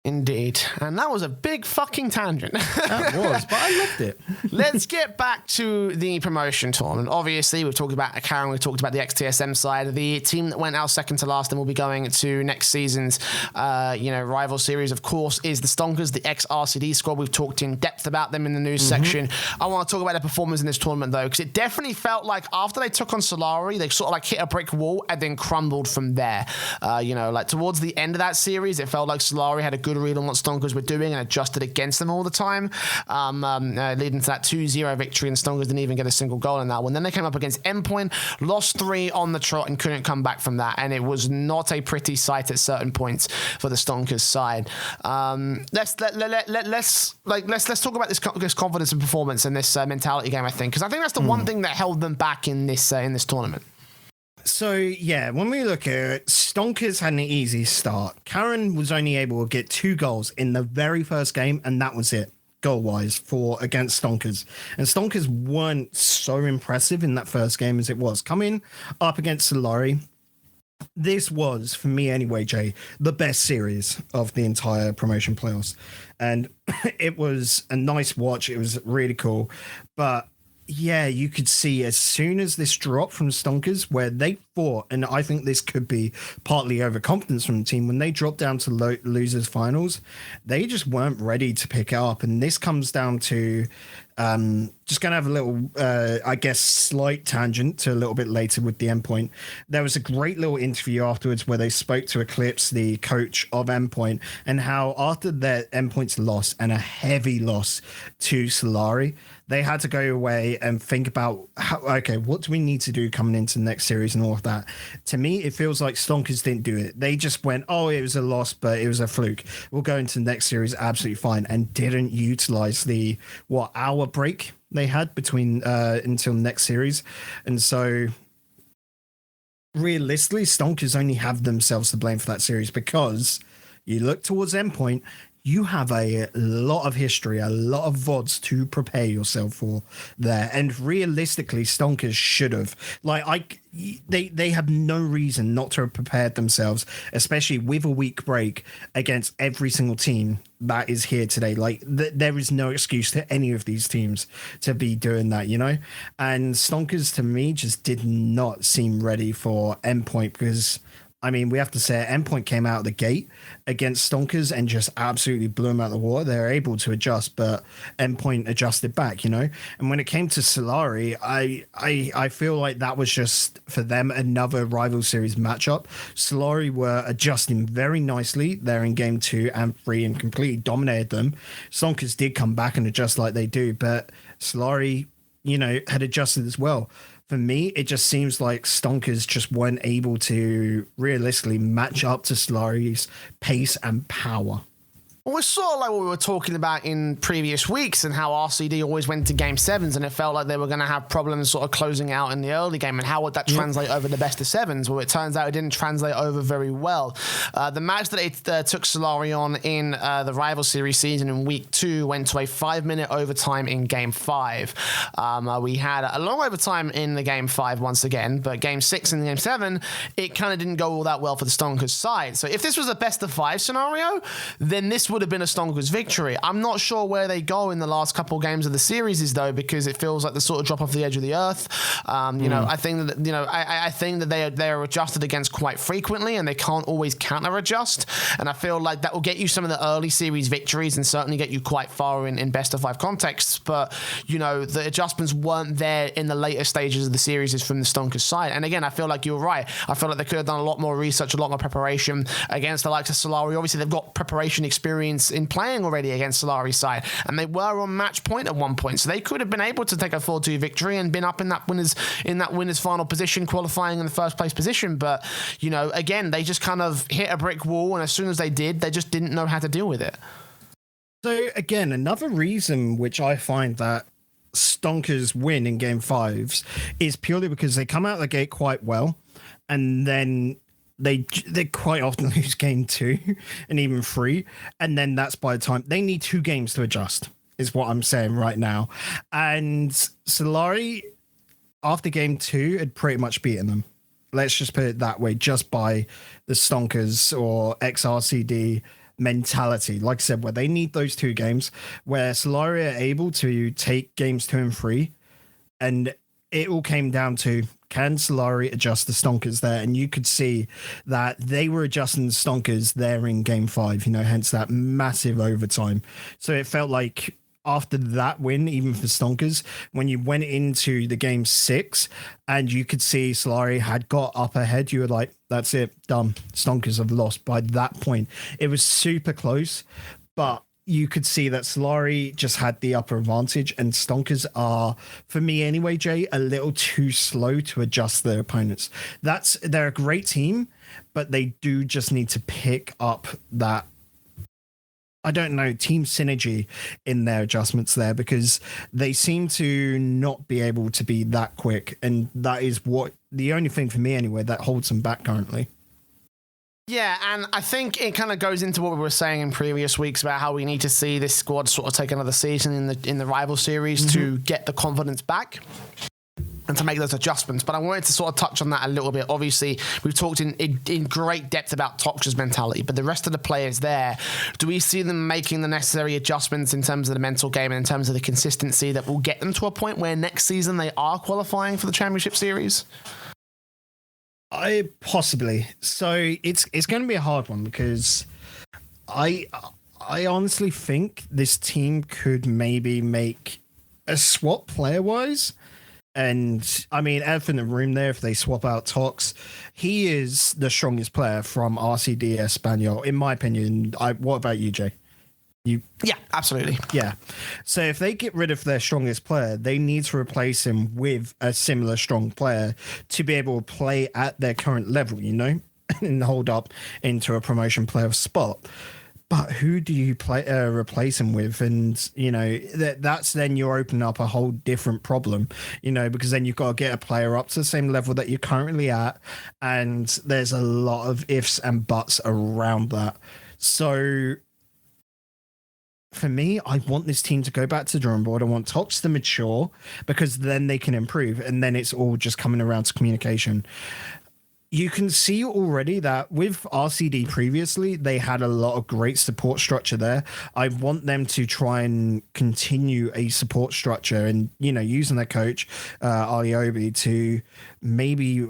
Indeed. And that was a big fucking tangent. That was, but I loved it. Let's get back to the promotion tournament. Obviously, we've talked about Karen, we've talked about the Ex-TSM side. The team that went out second to last and will be going to next season's, rival series, of course, is the Stonkers, the ex-RCD squad. We've talked in depth about them in the news section. I want to talk about their performance in this tournament, though, because it definitely felt like after they took on Solary, they sort of hit a brick wall and then crumbled from there. Towards the end of that series, it felt like Solary had a good read on what Stonkers were doing and adjusted against them all the time, leading to that 2-0 victory, and Stonkers didn't even get a single goal in that one. Then they came up against Endpoint, lost 3 on the trot and couldn't come back from that, and it was not a pretty sight at certain points for the Stonkers side. Let's talk about this confidence and performance and this mentality game, I think, because I think that's the one thing that held them back in this tournament. So, yeah, when we look at it, Stonkers had an easy start. Karen was only able to get 2 goals in the very first game, and that was it, goal-wise, against Stonkers. And Stonkers weren't so impressive in that first game as it was. Coming up against Solary, this was, for me anyway, Jay, the best series of the entire promotion playoffs. And it was a nice watch. It was really cool. But yeah, you could see as soon as this dropped from Stonkers, where they thought, and I think this could be partly overconfidence from the team, when they dropped down to losers finals, they just weren't ready to pick it up. And this comes down to just going to have a little, I guess, slight tangent to a little bit later with the Endpoint. There was a great little interview afterwards where they spoke to Eclipse, the coach of Endpoint, and how after their Endpoint's loss, and a heavy loss to Solary, they had to go away and think about, what do we need to do coming into the next series and all of that. To me, it feels like Stonkers didn't do it. They just went, it was a loss, but it was a fluke. We'll go into the next series absolutely fine, and didn't utilize the, hour break they had between until the next series. And so realistically, Stonkers only have themselves to blame for that series, because you look towards Endpoint, you have a lot of history, a lot of VODs to prepare yourself for there. And realistically, Stonkers should have. They have no reason not to have prepared themselves, especially with a week break, against every single team that is here today. There is no excuse to any of these teams to be doing that, And Stonkers, to me, just did not seem ready for Endpoint, because we have to say Endpoint came out of the gate against Stonkers and just absolutely blew them out of the water. They were able to adjust, but Endpoint adjusted back, And when it came to Solary, I feel like that was just, for them, another rival series matchup. Solary were adjusting very nicely there in game 2 and 3 and completely dominated them. Stonkers did come back and adjust like they do, but Solary, had adjusted as well. For me, it just seems like Stonkers just weren't able to realistically match up to Solary's pace and power. Well, it's sort of like what we were talking about in previous weeks, and how RCD always went to game 7s and it felt like they were going to have problems sort of closing out in the early game, and how would that translate over the best of 7s? Well, it turns out it didn't translate over very well. The match that it took Solary on in the rival series season in week 2 went to a 5-minute overtime in game 5. We had a long overtime in the game 5 once again, but game 6 and game 7, it kind of didn't go all that well for the Stonkers side. So if this was a best of 5 scenario, then this would have been a Stonkers victory. I'm not sure where they go in the last couple games of the series, though, because it feels like they sort of drop off the edge of the earth. I think that I think that they are adjusted against quite frequently, and they can't always counter adjust. And I feel like that will get you some of the early series victories and certainly get you quite far in best of 5 contexts. But the adjustments weren't there in the later stages of the series from the Stonkers side. And again, I feel like you're right. I feel like they could have done a lot more research, a lot more preparation against the likes of Solary. Obviously, they've got preparation experience in playing already against Solary's side, and they were on match point at one point, so they could have been able to take a 4-2 victory and been up in that winners final position, qualifying in the first place position. But again, they just kind of hit a brick wall, and as soon as they did, they just didn't know how to deal with it. So again, another reason which I find that Stonkers win in game 5s is purely because they come out of the gate quite well, and then they quite often lose game 2 and even 3, and then that's by the time they need 2 games to adjust, is what I'm saying right now. And Solary, after game 2, had pretty much beaten them. Let's just put it that way, just by the Stonkers or XRCD mentality. Like I said, where they need those 2 games, where Solary are able to take games 2 and 3, and it all came down to, can Solary adjust the Stonkers there? And you could see that they were adjusting the Stonkers there in game 5, hence that massive overtime. So it felt like after that win, even for Stonkers, when you went into the game 6 and you could see Solary had got up ahead, you were like, that's it, done. Stonkers have lost by that point. It was super close, but you could see that Solary just had the upper advantage, and Stonkers are, for me anyway, Jay, a little too slow to adjust their opponents. They're a great team, but they do just need to pick up that, team synergy in their adjustments there, because they seem to not be able to be that quick, and that is the only thing for me anyway that holds them back currently. Yeah, and I think it kind of goes into what we were saying in previous weeks about how we need to see this squad sort of take another season in the rival series to get the confidence back and to make those adjustments. But I wanted to sort of touch on that a little bit. Obviously, we've talked in great depth about Tox's mentality, but the rest of the players there, do we see them making the necessary adjustments in terms of the mental game and in terms of the consistency that will get them to a point where next season they are qualifying for the championship series? I possibly. So it's going to be a hard one because I honestly think this team could maybe make a swap player wise. And I mean, elephant in the room there, if they swap out Tox, he is the strongest player from RCD Espanyol, in my opinion. What about you, Jay? Yeah, absolutely. Yeah. So if they get rid of their strongest player, they need to replace him with a similar strong player to be able to play at their current level, and hold up into a promotion player spot. But who do you replace him with? And, that's then you're opening up a whole different problem, because then you've got to get a player up to the same level that you're currently at. And there's a lot of ifs and buts around that. So for me, I want this team to go back to the drawing board. I want Tox to mature because then they can improve. And then it's all just coming around to communication. You can see already that with RCD previously, they had a lot of great support structure there. I want them to try and continue a support structure and, using their coach, Aliobi, to maybe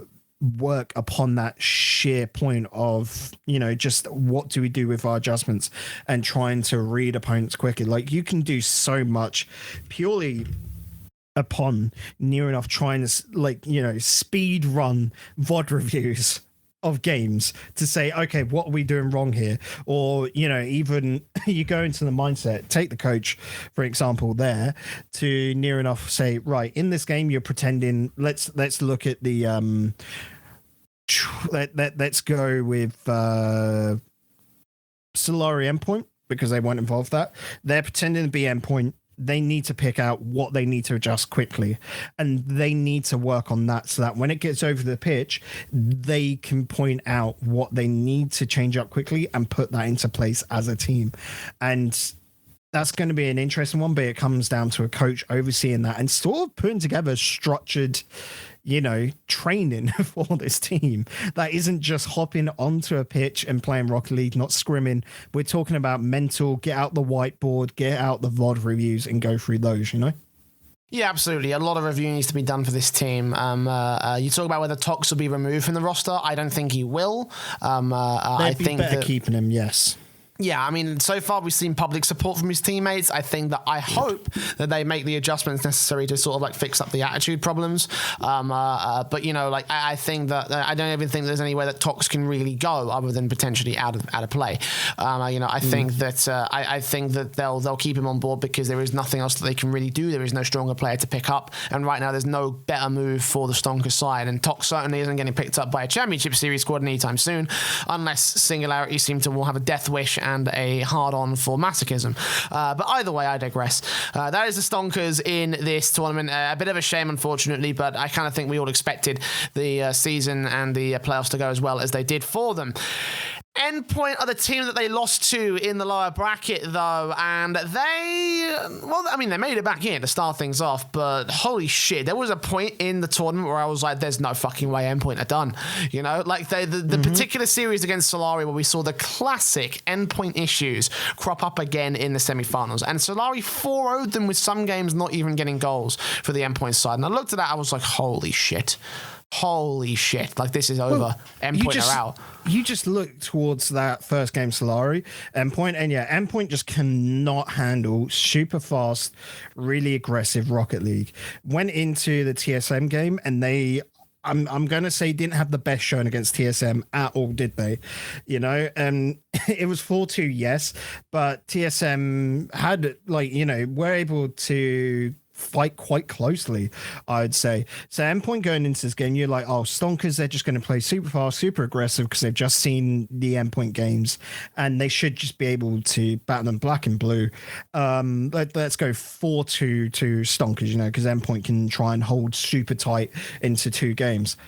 work upon that sheer point of, just what do we do with our adjustments and trying to read opponents quicker. Like, you can do so much purely upon near enough trying to speed run VOD reviews of games to say, okay, what are we doing wrong here? Or, even you go into the mindset, take the coach, for example, there to near enough say, right, in this game, you're pretending, let's look at the, let's go with Solary Endpoint because they won't involve that. They're pretending to be Endpoint. They need to pick out what they need to adjust quickly, and they need to work on that so that when it gets over the pitch, they can point out what they need to change up quickly and put that into place as a team. And that's going to be an interesting one, but it comes down to a coach overseeing that and sort of putting together structured, training for this team that isn't just hopping onto a pitch and playing Rocket League, not scrimming. We're talking about mental, get out the whiteboard, get out the VOD reviews and go through those, Yeah, absolutely. A lot of review needs to be done for this team. You talk about whether Tox will be removed from the roster. I don't think he will. I think better keeping him, yes. Yeah, I mean, so far we've seen public support from his teammates. I hope that they make the adjustments necessary to sort of fix up the attitude problems. But I think that I don't even think there's anywhere that Tox can really go other than potentially out of play. I think that they'll keep him on board because there is nothing else that they can really do. There is no stronger player to pick up, and right now there's no better move for the Stonkers side. And Tox certainly isn't getting picked up by a Championship Series squad anytime soon, unless Singularity seem to have a death wish and a hard-on for masochism. But either way, I digress. That is the Stonkers in this tournament. A bit of a shame, unfortunately, but I kind of think we all expected the season and the playoffs to go as well as they did for them. Endpoint are the team that they lost to in the lower bracket, though, and they made it back in to start things off, but holy shit, there was a point in the tournament where I was like, there's no fucking way Endpoint are done. The particular series against Solary where we saw the classic Endpoint issues crop up again in the semifinals, and Solary 4-0'd them with some games not even getting goals for the Endpoint side, and I looked at that, I was like, holy shit, this is over. Endpoint are out. You just look towards that first game, Solary, Endpoint, and Endpoint just cannot handle super fast, really aggressive Rocket League. Went into the TSM game, and I'm going to say didn't have the best showing against TSM at all, did they? It was 4-2, yes, but TSM had, were able to fight quite closely, I would say. So Endpoint going into this game, you're like, oh, Stonkers, they're just going to play super fast, super aggressive because they've just seen the Endpoint games and they should just be able to battle them black and blue. Let's go 4-2 to Stonkers, because Endpoint can try and hold super tight into 2 games.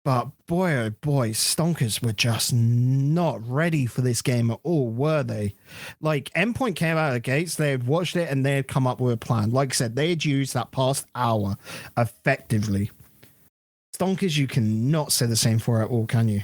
But boy, oh boy, Stonkers were just not ready for this game at all, were they? Endpoint came out of the gates, they had watched it, and they had come up with a plan. Like I said, they had used that past hour effectively. Stonkers, you cannot say the same for at all, can you?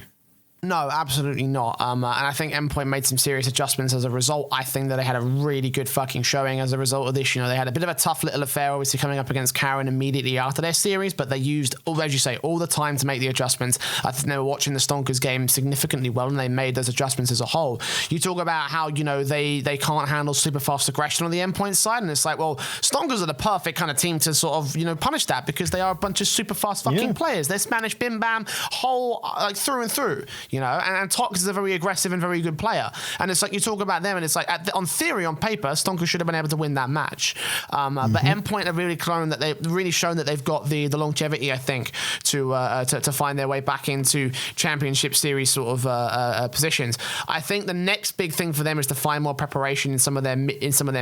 No, absolutely not. And I think Endpoint made some serious adjustments as a result. I think that they had a really good fucking showing as a result of this. You know, they had a bit of a tough little affair, obviously, coming up against Karen immediately after their series, but they used, as you say, all the time to make the adjustments. I think they were watching the Stonkers game significantly well, and they made those adjustments as a whole. You talk about how, you know, they can't handle super fast aggression on the Endpoint side, and it's like, well, Stonkers are the perfect kind of team to sort of, you know, punish that, because they are a bunch of super fast fucking players. They're Spanish bim bam, whole, like, through and through. You know, and Tox is a very aggressive and very good player. And it's like, you talk about them, and it's like, on theory, on paper, Stonkers should have been able to win that match. But Endpoint have really shown that they've got the longevity, I think, to find their way back into championship series sort of positions. I think the next big thing for them is to find more preparation in some of their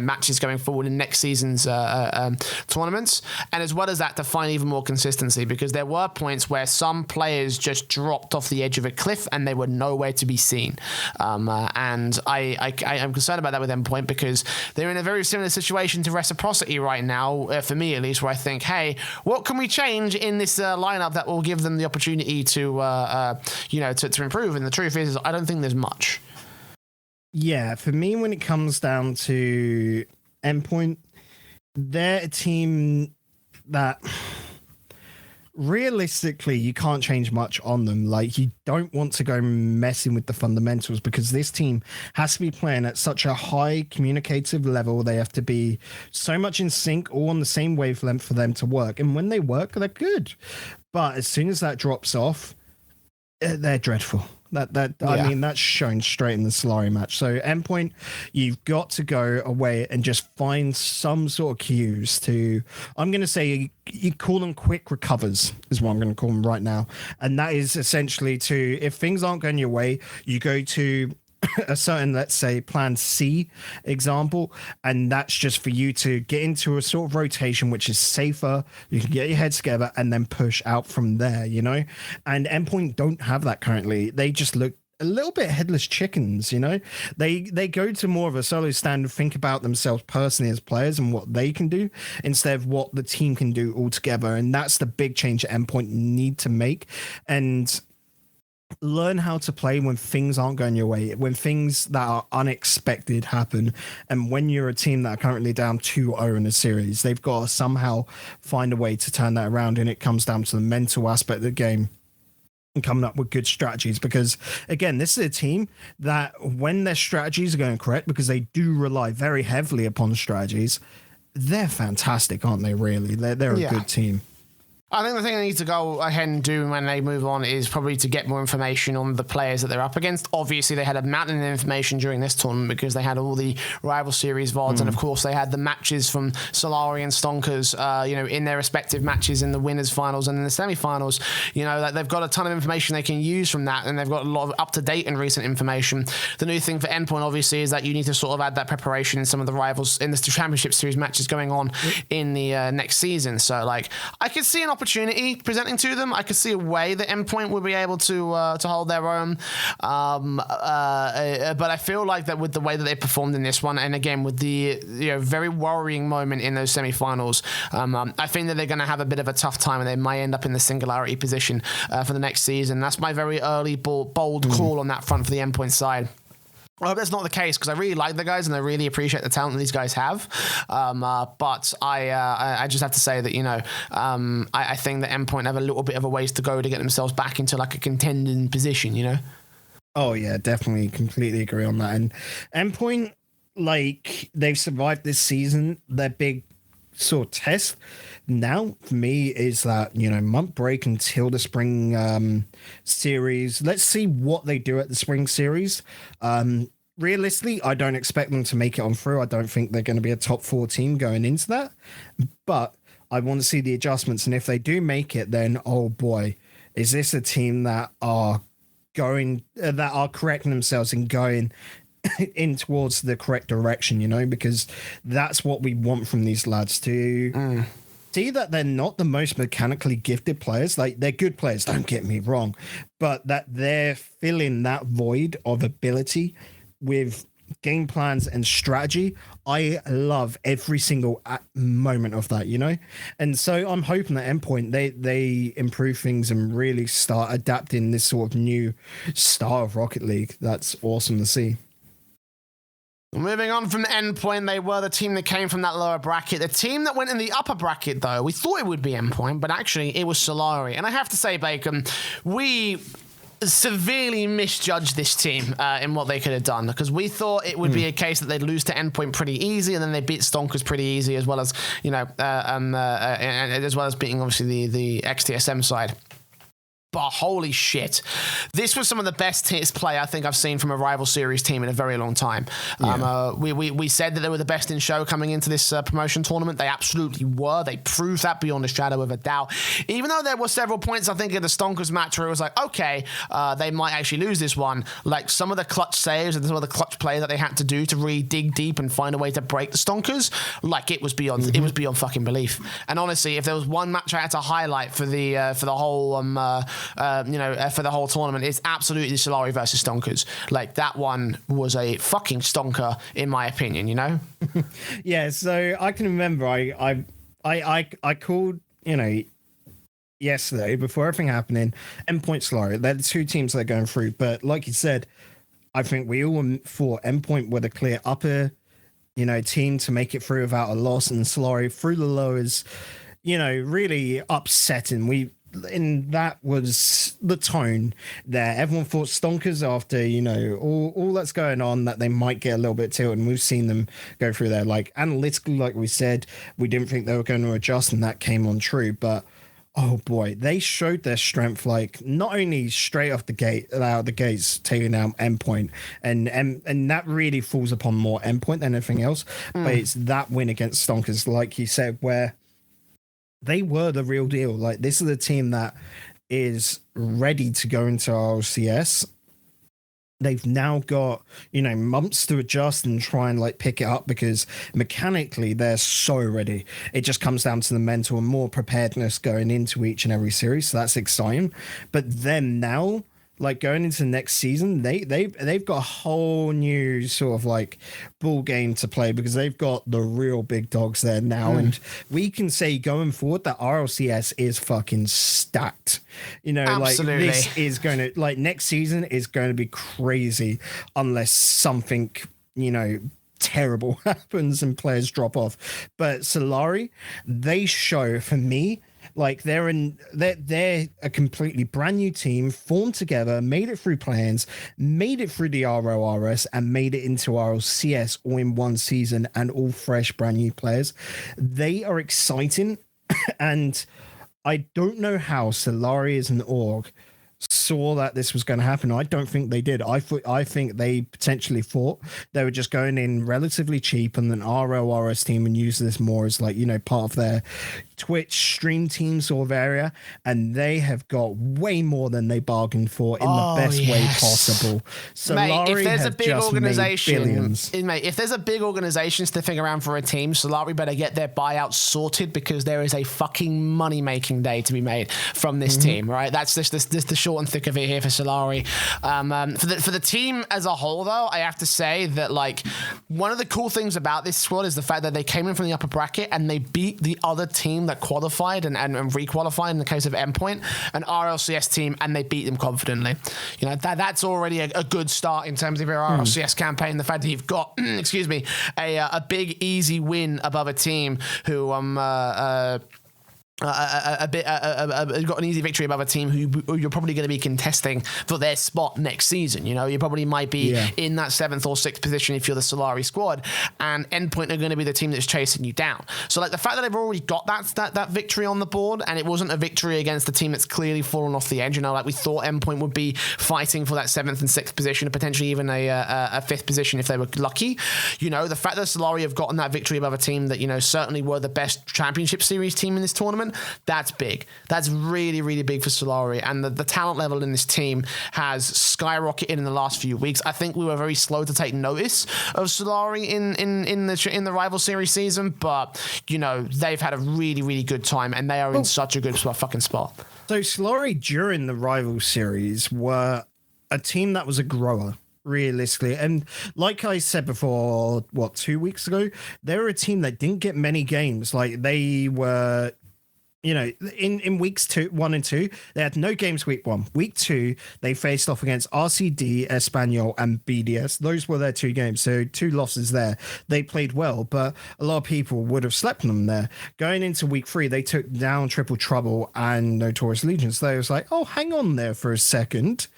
matches going forward in next season's tournaments, and as well as that, to find even more consistency, because there were points where some players just dropped off the edge of a cliff and they were nowhere to be seen. And I'm concerned about that with Endpoint, because they're in a very similar situation to Reciprocity right now, for me at least, where I think, hey, what can we change in this lineup that will give them the opportunity to improve? And the truth is I don't think there's much. Yeah, for me, when it comes down to Endpoint, they're a team that realistically you can't change much on them. Like, you don't want to go messing with the fundamentals, because this team has to be playing at such a high communicative level. They have to be so much in sync, all on the same wavelength for them to work. And when they work, they're good. But as soon as that drops off, they're dreadful. I mean, that's shown straight in the Solary match. So Endpoint, you've got to go away and just find some sort of cues to, I'm going to say, you call them quick recovers is what I'm going to call them right now. And that is essentially to, if things aren't going your way, you go to a certain, let's say, plan C example, and that's just for you to get into a sort of rotation which is safer. You can get your heads together and then push out from there, you know. And Endpoint don't have that currently. They just look a little bit headless chickens, you know. They go to more of a solo stand and think about themselves personally as players and what they can do instead of what the team can do altogether. And that's the big change that Endpoint need to make, and learn how to play when things aren't going your way, when things that are unexpected happen. And when you're a team that are currently down 2-0 in a series, they've got to somehow find a way to turn that around. And it comes down to the mental aspect of the game and coming up with good strategies, because again, this is a team that when their strategies are going correct, because they do rely very heavily upon strategies, they're fantastic, aren't they? Really, they're a good team. I think the thing they need to go ahead and do when they move on is probably to get more information on the players that they're up against. Obviously, they had a mountain of information during this tournament because they had all the rival series VODs, and of course, they had the matches from Solary and Stonkers, in their respective matches in the winners' finals and in the semi-finals. You know, that they've got a ton of information they can use from that, and they've got a lot of up-to-date and recent information. The new thing for Endpoint, obviously, is that you need to sort of add that preparation in some of the rivals in the championship series matches going on in the next season. So, like, I could see an opportunity presenting to them. I could see a way that Endpoint would be able to hold their own, but I feel like that with the way that they performed in this one, and again with the very worrying moment in those semi-finals, I think that they're going to have a bit of a tough time, and they might end up in the singularity position for the next season. That's my very early bold call on that front for the Endpoint side. I hope that's not the case, because I really like the guys and I really appreciate the talent that these guys have. But I just have to say that, I think that Endpoint have a little bit of a ways to go to get themselves back into like a contending position, Oh, yeah, definitely. Completely agree on that. And Endpoint, like, they've survived this season. Their big sort of test now for me is that, month break until the spring series. Let's see what they do at the spring series. Realistically, I don't expect them to make it on through. I don't think they're going to be a top 4 team going into that. But I want to see the adjustments. And if they do make it, then, oh boy, is this a team that are correcting themselves and going in towards the correct direction, because that's what we want from these lads to see that they're not the most mechanically gifted players. Like, they're good players, don't get me wrong, but that they're filling that void of ability with game plans and strategy, I love every single moment of that, you know? And so I'm hoping that Endpoint, they improve things and really start adapting this sort of new style of Rocket League. That's awesome to see. Moving on from Endpoint, they were the team that came from that lower bracket. The team that went in the upper bracket, though, we thought it would be Endpoint, but actually it was Solary. And I have to say, Bacon, we severely misjudged this team in what they could have done, because we thought it would be a case that they'd lose to Endpoint pretty easy, and then they beat Stonkers pretty easy, as well as, you know, as well as beating, obviously, the Ex-TSM side. But holy shit, this was some of the best play I think I've seen from a rival series team in a very long time. Yeah. We said that they were the best in show coming into this promotion tournament. They absolutely were. They proved that beyond a shadow of a doubt. Even though there were several points, I think, in the Stonkers match where it was like, okay, they might actually lose this one. Like some of the clutch saves and some of the clutch play that they had to do to really dig deep and find a way to break the Stonkers, like it was beyond it was beyond fucking belief. And honestly, if there was one match I had to highlight for the whole for the whole tournament, it's absolutely Solary versus Stonkers. Like that one was a fucking stonker, in my opinion. You know? Yeah. So I can remember I called, you know, yesterday before everything happening. Endpoint, Solary, they're the two teams they're going through. But like you said, I think we all thought Endpoint were the clear upper, you know, team to make it through without a loss, and Solary through the lowers, you know, really upsetting. And that was the tone there. Everyone thought Stonkers, after, you know, all that's going on, that they might get a little bit tilted, and we've seen them go through there. Like analytically, like we said, we didn't think they were going to adjust, and that came on true. But oh boy, they showed their strength, like not only straight off the gate, out of the gates, taking out Endpoint, and that really falls upon more Endpoint than anything else. But it's that win against Stonkers, like you said, where they were the real deal. Like, this is a team that is ready to go into RLCS. They've now got, you know, months to adjust and try and like pick it up, because mechanically they're so ready. It just comes down to the mental and more preparedness going into each and every series. So that's exciting. But then now, like going into next season, they've got a whole new sort of like ball game to play, because they've got the real big dogs there now. And we can say going forward that RLCS is fucking stacked. You know, absolutely. Like this is going to, like, next season is going to be crazy unless something, you know, terrible happens and players drop off. But Solary, they show, for me, like they're a completely brand new team, formed together, made it through plans, made it through the RLRS, and made it into RLCS all in one season, and all fresh, brand new players. They are exciting, and I don't know how Solary as an org saw that this was going to happen. I don't think they did. I think they potentially thought they were just going in relatively cheap, and then RLRS team and use this more as, like, you know, part of their Twitch stream team sort of area, and they have got way more than they bargained for in the best way possible. So, mate, if there's a big organization, mate, if there's a big organization sniffing around for a team, Solary better get their buyout sorted, because there is a fucking money making day to be made from this team, right? That's just the short and thick of it here for Solary. For the team as a whole, though, I have to say that, like, one of the cool things about this squad is the fact that they came in from the upper bracket and they beat the other team that qualified and re-qualified, in the case of Endpoint, an RLCS team, and they beat them confidently. You know, that's already a good start in terms of your RLCS campaign. The fact that you've got, excuse me, a big easy win above a team who got an easy victory above a team who you're probably going to be contesting for their spot next season. You know, you probably might be in that 7th or 6th position if you're the Solary squad, and Endpoint are going to be the team that's chasing you down. So, like, the fact that they've already got that victory on the board, and it wasn't a victory against a team that's clearly fallen off the edge. You know, like, we thought Endpoint would be fighting for that 7th and 6th position, and potentially even a 5th position if they were lucky. You know, the fact that Solary have gotten that victory above a team that, you know, certainly were the best championship series team in this tournament, that's big. That's really, really big for Solary. And the talent level in this team has skyrocketed in the last few weeks. I think we were very slow to take notice of Solary in the rival series season, but, you know, they've had a really, really good time, and they are in such a good fucking spot. So Solary during the rival series were a team that was a grower, realistically. And like I said before, 2 weeks ago, they were a team that didn't get many games. Like they were, in weeks 1 and 2, they had no games week 1. Week 2, they faced off against RCD, Espanyol, and BDS. Those were their 2 games, so 2 losses there. They played well, but a lot of people would have slept on them there. Going into week 3, they took down Triple Trouble and Notorious Legion. So they was like, oh, hang on there for a second.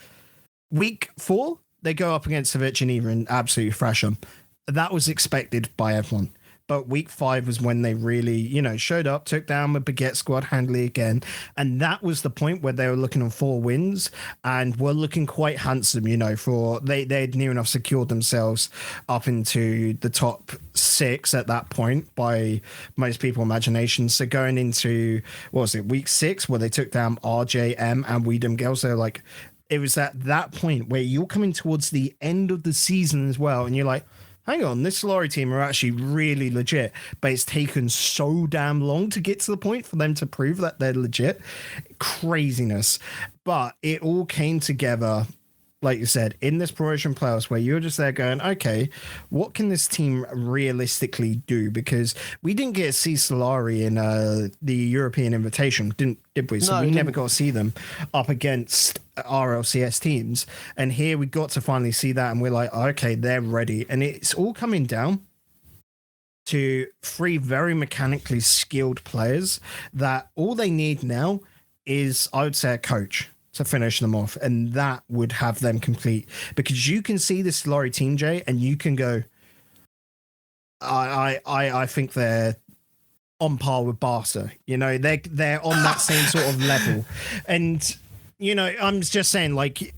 Week 4, they go up against Savage Geneva and absolutely thrash them. That was expected by everyone. But week 5 was when they really, showed up, took down the Baguette squad handily again. And that was the point where they were looking on 4 wins and were looking quite handsome, for they'd near enough secured themselves up into the top 6 at that point by most people's imagination. So going into, week 6, where they took down RJM and Weedham Girls, they're like, it was at that point where you're coming towards the end of the season as well. And you're like, hang on, this Solary team are actually really legit, but it's taken so damn long to get to the point for them to prove that they're legit. Craziness. But it all came together, like you said, in this promotion playoffs where you're just there going, okay, what can this team realistically do? Because we didn't get to see Solary in the European Invitation, did we? So we never got to see them up against RLCS teams. And here we got to finally see that, and we're like, okay, they're ready. And it's all coming down to 3 very mechanically skilled players that all they need now is, I would say, a coach to finish them off, and that would have them complete. Because you can see the Solary team, Jay, and you can go, I think they're on par with Barca. They're on that same sort of level. And I'm just saying, like,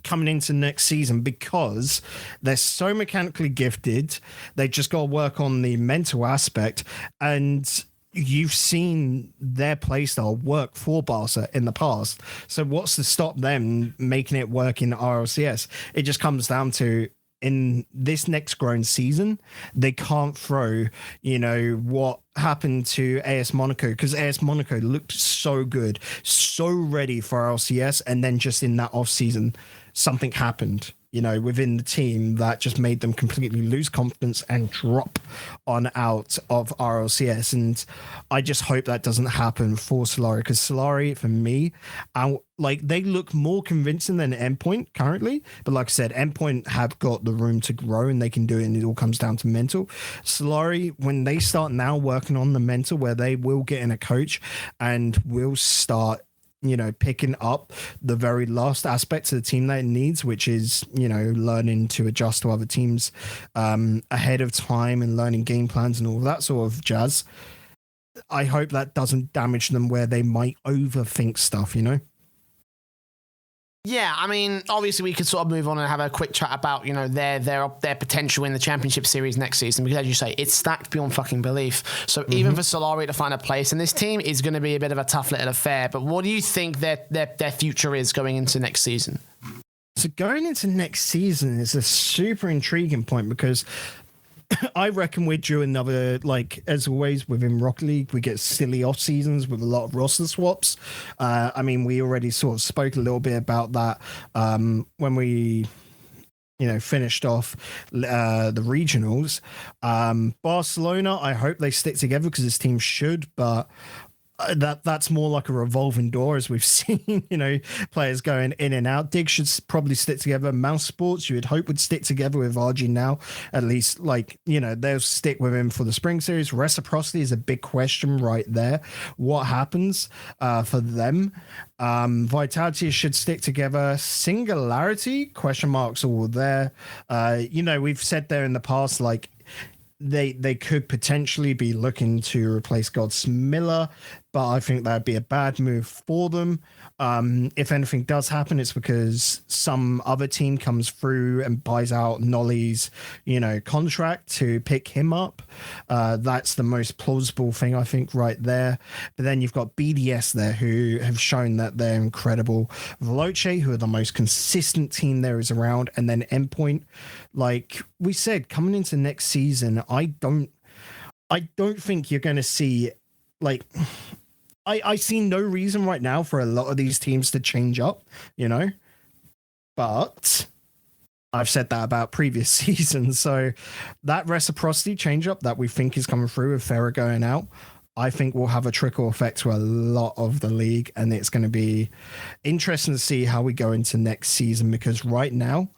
coming into next season, because they're so mechanically gifted, they just got to work on the mental aspect. And you've seen their playstyle work for Barca in the past. So what's to stop them making it work in RLCS? It just comes down to, in this next grown season, they can't throw, what happened to AS Monaco, because AS Monaco looked so good, so ready for RLCS, and then just in that off season, something happened, within the team that just made them completely lose confidence and drop on out of RLCS. And I just hope that doesn't happen for Solary, because Solary, for me, they look more convincing than Endpoint currently. But like I said, Endpoint have got the room to grow and they can do it, and it all comes down to mental. Solary, when they start now working on the mental, where they will get in a coach and will start picking up the very last aspects of the team that it needs, which is, learning to adjust to other teams ahead of time and learning game plans and all that sort of jazz. I hope that doesn't damage them where they might overthink stuff, Yeah, I mean, obviously we could sort of move on and have a quick chat about, their potential in the championship series next season, because as you say, it's stacked beyond fucking belief. So even for Solary to find a place in this team is going to be a bit of a tough little affair. But what do you think their future is going into next season? So going into next season is a super intriguing point, because I reckon we're due another, like, as always within Rocket League, we get silly off seasons with a lot of roster swaps. We already sort of spoke a little bit about that when we, finished off the regionals. Barcelona, I hope they stick together, because this team should, but that's more like a revolving door, as we've seen, players going in and out. Dig should probably stick together. Mouse Sports, you would hope, would stick together with RG now. At least, they'll stick with him for the spring series. Reciprocity is a big question right there. What happens for them? Vitality should stick together. Singularity, question marks all there. We've said there in the past, like, they could potentially be looking to replace Gods Miller, but I think that'd be a bad move for them. If anything does happen, it's because some other team comes through and buys out Nolly's, contract to pick him up. That's the most plausible thing, I think, right there. But then you've got BDS there, who have shown that they're incredible. Veloce, who are the most consistent team there is around. And then Endpoint, like we said, coming into next season, I don't think you're going to see, like... I see no reason right now for a lot of these teams to change up, but I've said that about previous seasons. So that reciprocity change up that we think is coming through with Farah going out, I think will have a trickle effect to a lot of the league. And it's going to be interesting to see how we go into next season, because right now,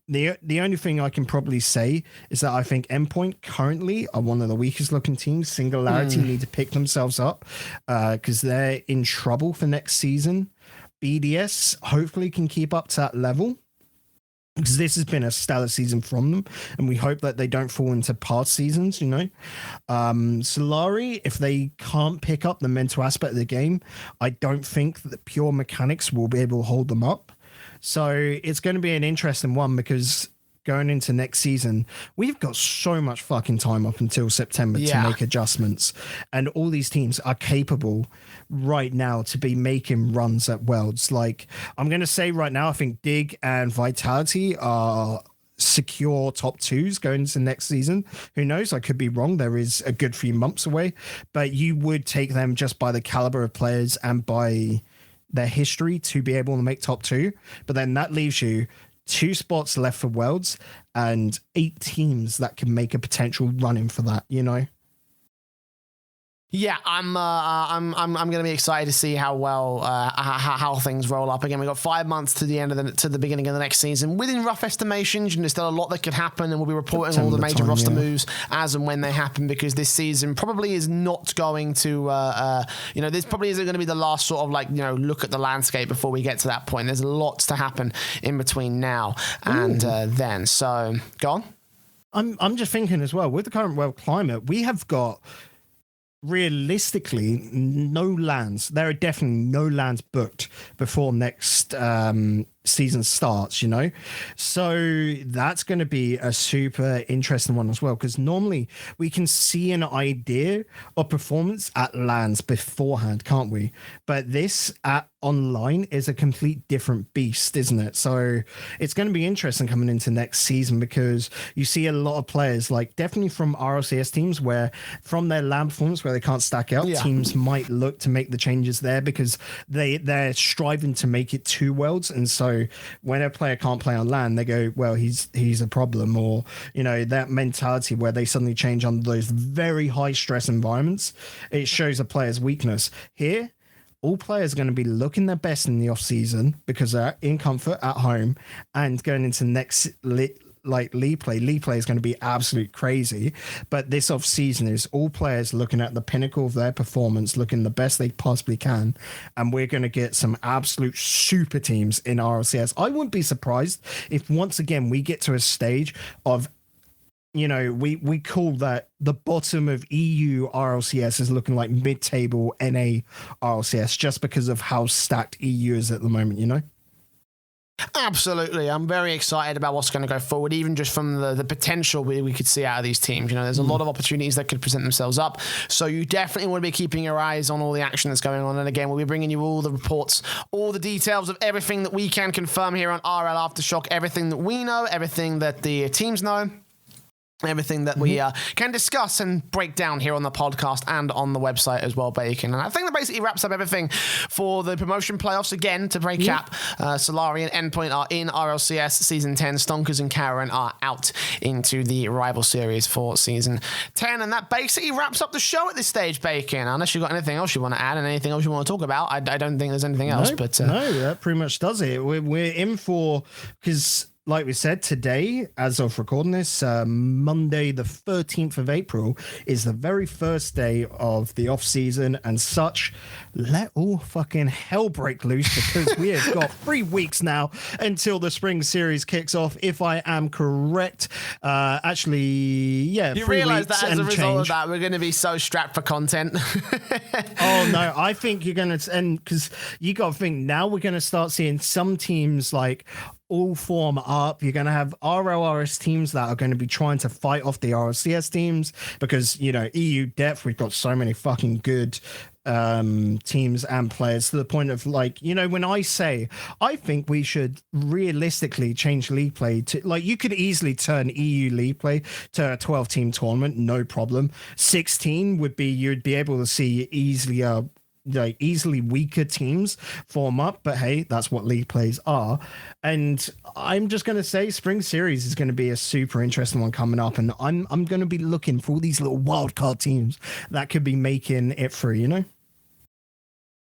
the only thing I can probably say is that I think Endpoint currently are one of the weakest looking teams. Singularity need to pick themselves up because they're in trouble for next season. BDS hopefully can keep up to that level, because this has been a stellar season from them, and we hope that they don't fall into past seasons, you know. Solary, if they can't pick up the mental aspect of the game, I don't think that pure mechanics will be able to hold them up. So it's going to be an interesting one, because going into next season, we've got so much fucking time up until September to make adjustments. And all these teams are capable right now to be making runs at Worlds. Like, I'm going to say right now, I think Dig and Vitality are secure top twos going into next season. Who knows? I could be wrong. There is a good few months away. But you would take them just by the caliber of players and by their history to be able to make top two. But then that leaves you 2 spots left for Worlds and 8 teams that can make a potential run-in for that, you know? Yeah, I'm going to be excited to see how well how things roll up. Again, we've got 5 months to the beginning of the next season. Within rough estimations, there's still a lot that could happen, and we'll be reporting all the major roster moves as and when they happen, because this season probably is not going to this probably isn't going to be the last sort of look at the landscape before we get to that point. There's lots to happen in between now and then. So go on. I'm just thinking as well, with the current world climate, we have got realistically no lands. There are definitely no lands booked before next season starts, you know? So that's going to be a super interesting one as well, because normally we can see an idea of performance at lands beforehand, can't we? But this at online is a complete different beast, isn't it? So it's going to be interesting coming into next season, because you see a lot of players, like definitely from RLCS teams, where from their land performance where they can't stack out, teams might look to make the changes there because they're striving to make it to Worlds. And so when a player can't play on land, they go, well, he's a problem. Or, you know, that mentality where they suddenly change under those very high stress environments, it shows a player's weakness. Here, all players are going to be looking their best in the off season because they're in comfort at home, and going into next league play is going to be absolute crazy. But this off season is all players looking at the pinnacle of their performance, looking the best they possibly can, and we're going to get some absolute super teams in RLCS. I wouldn't be surprised if once again we get to a stage of, you know, we call that the bottom of EU RLCS is looking like mid-table NA RLCS, just because of how stacked EU is at the moment, you know? Absolutely. I'm very excited about what's going to go forward, even just from the potential we could see out of these teams. You know, there's a lot of opportunities that could present themselves up. So you definitely want to be keeping your eyes on all the action that's going on. And again, we'll be bringing you all the reports, all the details of everything that we can confirm here on RLAfterShock, everything that we know, everything that the teams know, everything that we can discuss and break down here on the podcast and on the website as well, Bacon. And I think that basically wraps up everything for the promotion playoffs. Again, to recap, Solary and Endpoint are in RLCS Season 10. Stonkers and Karen are out into the rival series for Season 10. And that basically wraps up the show at this stage, Bacon. Unless you've got anything else you want to add and anything else you want to talk about. I don't think there's anything else. No, that pretty much does it. We're in for, because like we said, today, as of recording this, Monday, the 13th of April, is the very first day of the off-season, and such. Let all fucking hell break loose, because we have got 3 weeks now until the spring series kicks off, if I am correct. Actually, yeah, you realize that as a result of that, we're going to be so strapped for content. Oh, no, I think you're going to, and because you got to think, now we're going to start seeing some teams like all form up. You're going to have RLRS teams that are going to be trying to fight off the RLCS teams, because, you know, EU depth, we've got so many fucking good teams and players, to the point of, like, you know, when I say I think we should realistically change league play to, like, you could easily turn EU league play to a 12-team tournament, no problem. 16 would be, you'd be able to see easily like easily weaker teams form up, but hey, that's what league plays are. And I'm just going to say Spring Series is going to be a super interesting one coming up, and I'm going to be looking for all these little wildcard teams that could be making it through, you know?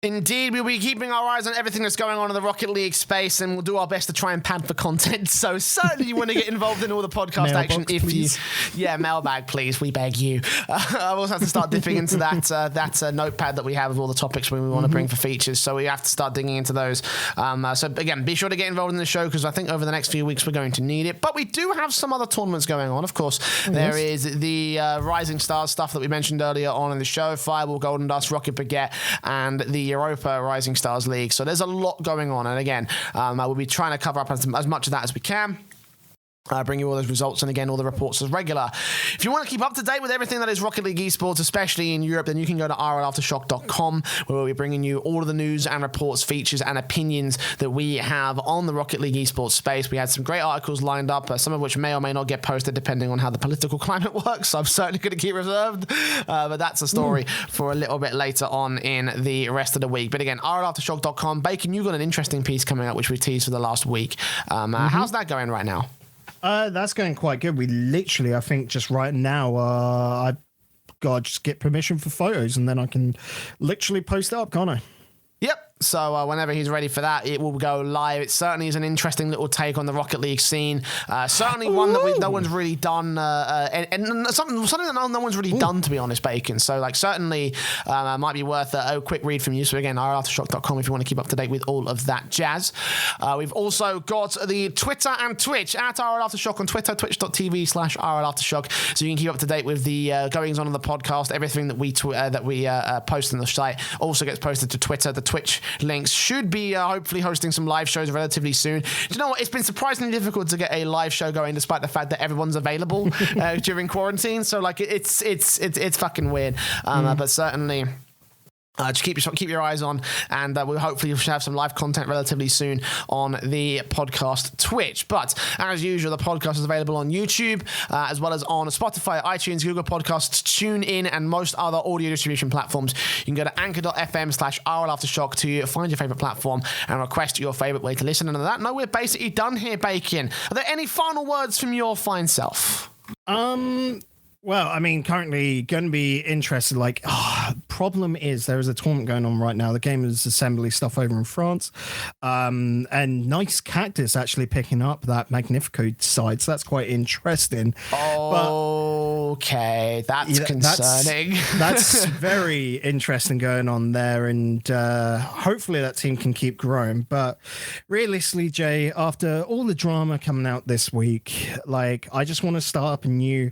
Indeed, we'll be keeping our eyes on everything that's going on in the Rocket League space, and we'll do our best to try and pad for content. So certainly you want to get involved in all the podcast Mailbox, action if please. Mailbag, please, we beg you. I also have to start dipping into that notepad that we have with all the topics we want to bring for features, so we have to start digging into those. So again, be sure to get involved in the show, because I think over the next few weeks we're going to need it. But we do have some other tournaments going on. Of course, there is the Rising Stars stuff that we mentioned earlier on in the show, Fireball, Golden Dust, Rocket Baguette, and the Europa Rising Stars League. So there's a lot going on, and again, we'll be trying to cover up as much of that as we can. Bring you all those results and again all the reports as regular. If you want to keep up to date with everything that is Rocket League esports, especially in Europe, then you can go to RLAfterShock.com, where we'll be bringing you all of the news and reports, features and opinions that we have on the Rocket League esports space. We had some great articles lined up, some of which may or may not get posted depending on how the political climate works, so I'm certainly going to keep reserved, but that's a story for a little bit later on in the rest of the week. But again, RLAfterShock.com. Bacon, you've got an interesting piece coming up which we teased for the last week. How's that going right now? That's going quite good. We literally, I think just right now, I've got to just get permission for photos, and then I can literally post it up, can't I? Yep. So whenever he's ready for that, it will go live. It certainly is an interesting little take on the Rocket League scene. Certainly one that no one's really done, and something that no one's really done, to be honest, Bacon. So like certainly might be worth a quick read from you. So again, RLAfterShock.com if you want to keep up to date with all of that jazz. We've also got the Twitter and Twitch at RLAftershock on Twitter, twitch.tv/RLAftershock. So you can keep up to date with the goings on the podcast. Everything that we post on the site also gets posted to Twitter. The Twitch links should be hopefully hosting some live shows relatively soon. Do you know what? It's been surprisingly difficult to get a live show going, despite the fact that everyone's available during quarantine. So like it's fucking weird. But certainly. Just keep your eyes on, and we'll hopefully have some live content relatively soon on the podcast Twitch. But as usual, the podcast is available on YouTube, as well as on Spotify, iTunes, Google Podcasts, TuneIn, and most other audio distribution platforms. You can go to anchor.fm/RLAftershock to find your favorite platform and request your favorite way to listen. And on that note, we're basically done here, Bacon. Are there any final words from your fine self? Well, I mean, currently going to be interested. Like, problem is there is a tournament going on right now. The game is assembly stuff over in France, and Nice Cactus actually picking up that Magnifico side, so that's quite interesting. Okay, that's concerning. That's very interesting going on there, and hopefully that team can keep growing. But realistically, Jay, after all the drama coming out this week, like I just want to start up a new,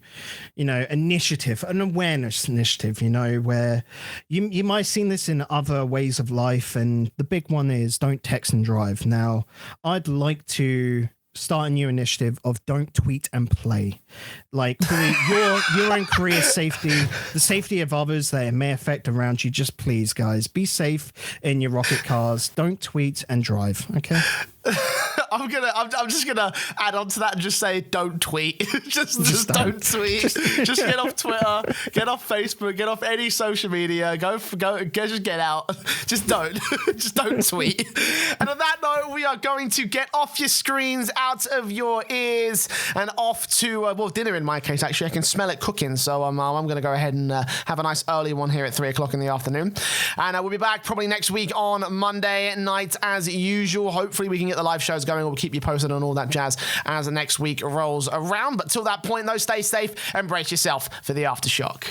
initiative, an awareness initiative, where you might have seen this in other ways of life, and the big one is don't text and drive. Now, I'd like to start a new initiative of don't tweet and play. Like your own career safety, the safety of others that it may affect around you. Just please, guys, be safe in your rocket cars. Don't tweet and drive. Okay. I'm just gonna add on to that and just say don't tweet. just don't tweet. Just get off Twitter, get off Facebook, get off any social media. Go, just get out. Just don't tweet. And on that note, we are going to get off your screens, out of your ears, and off to dinner. In my case, actually, I can smell it cooking. So I'm gonna go ahead and have a nice early one here at 3:00 in the afternoon. And we'll be back probably next week on Monday night as usual. Hopefully, we can get the live shows going. We'll keep you posted on all that jazz as the next week rolls around. But till that point, though, stay safe and brace yourself for the aftershock.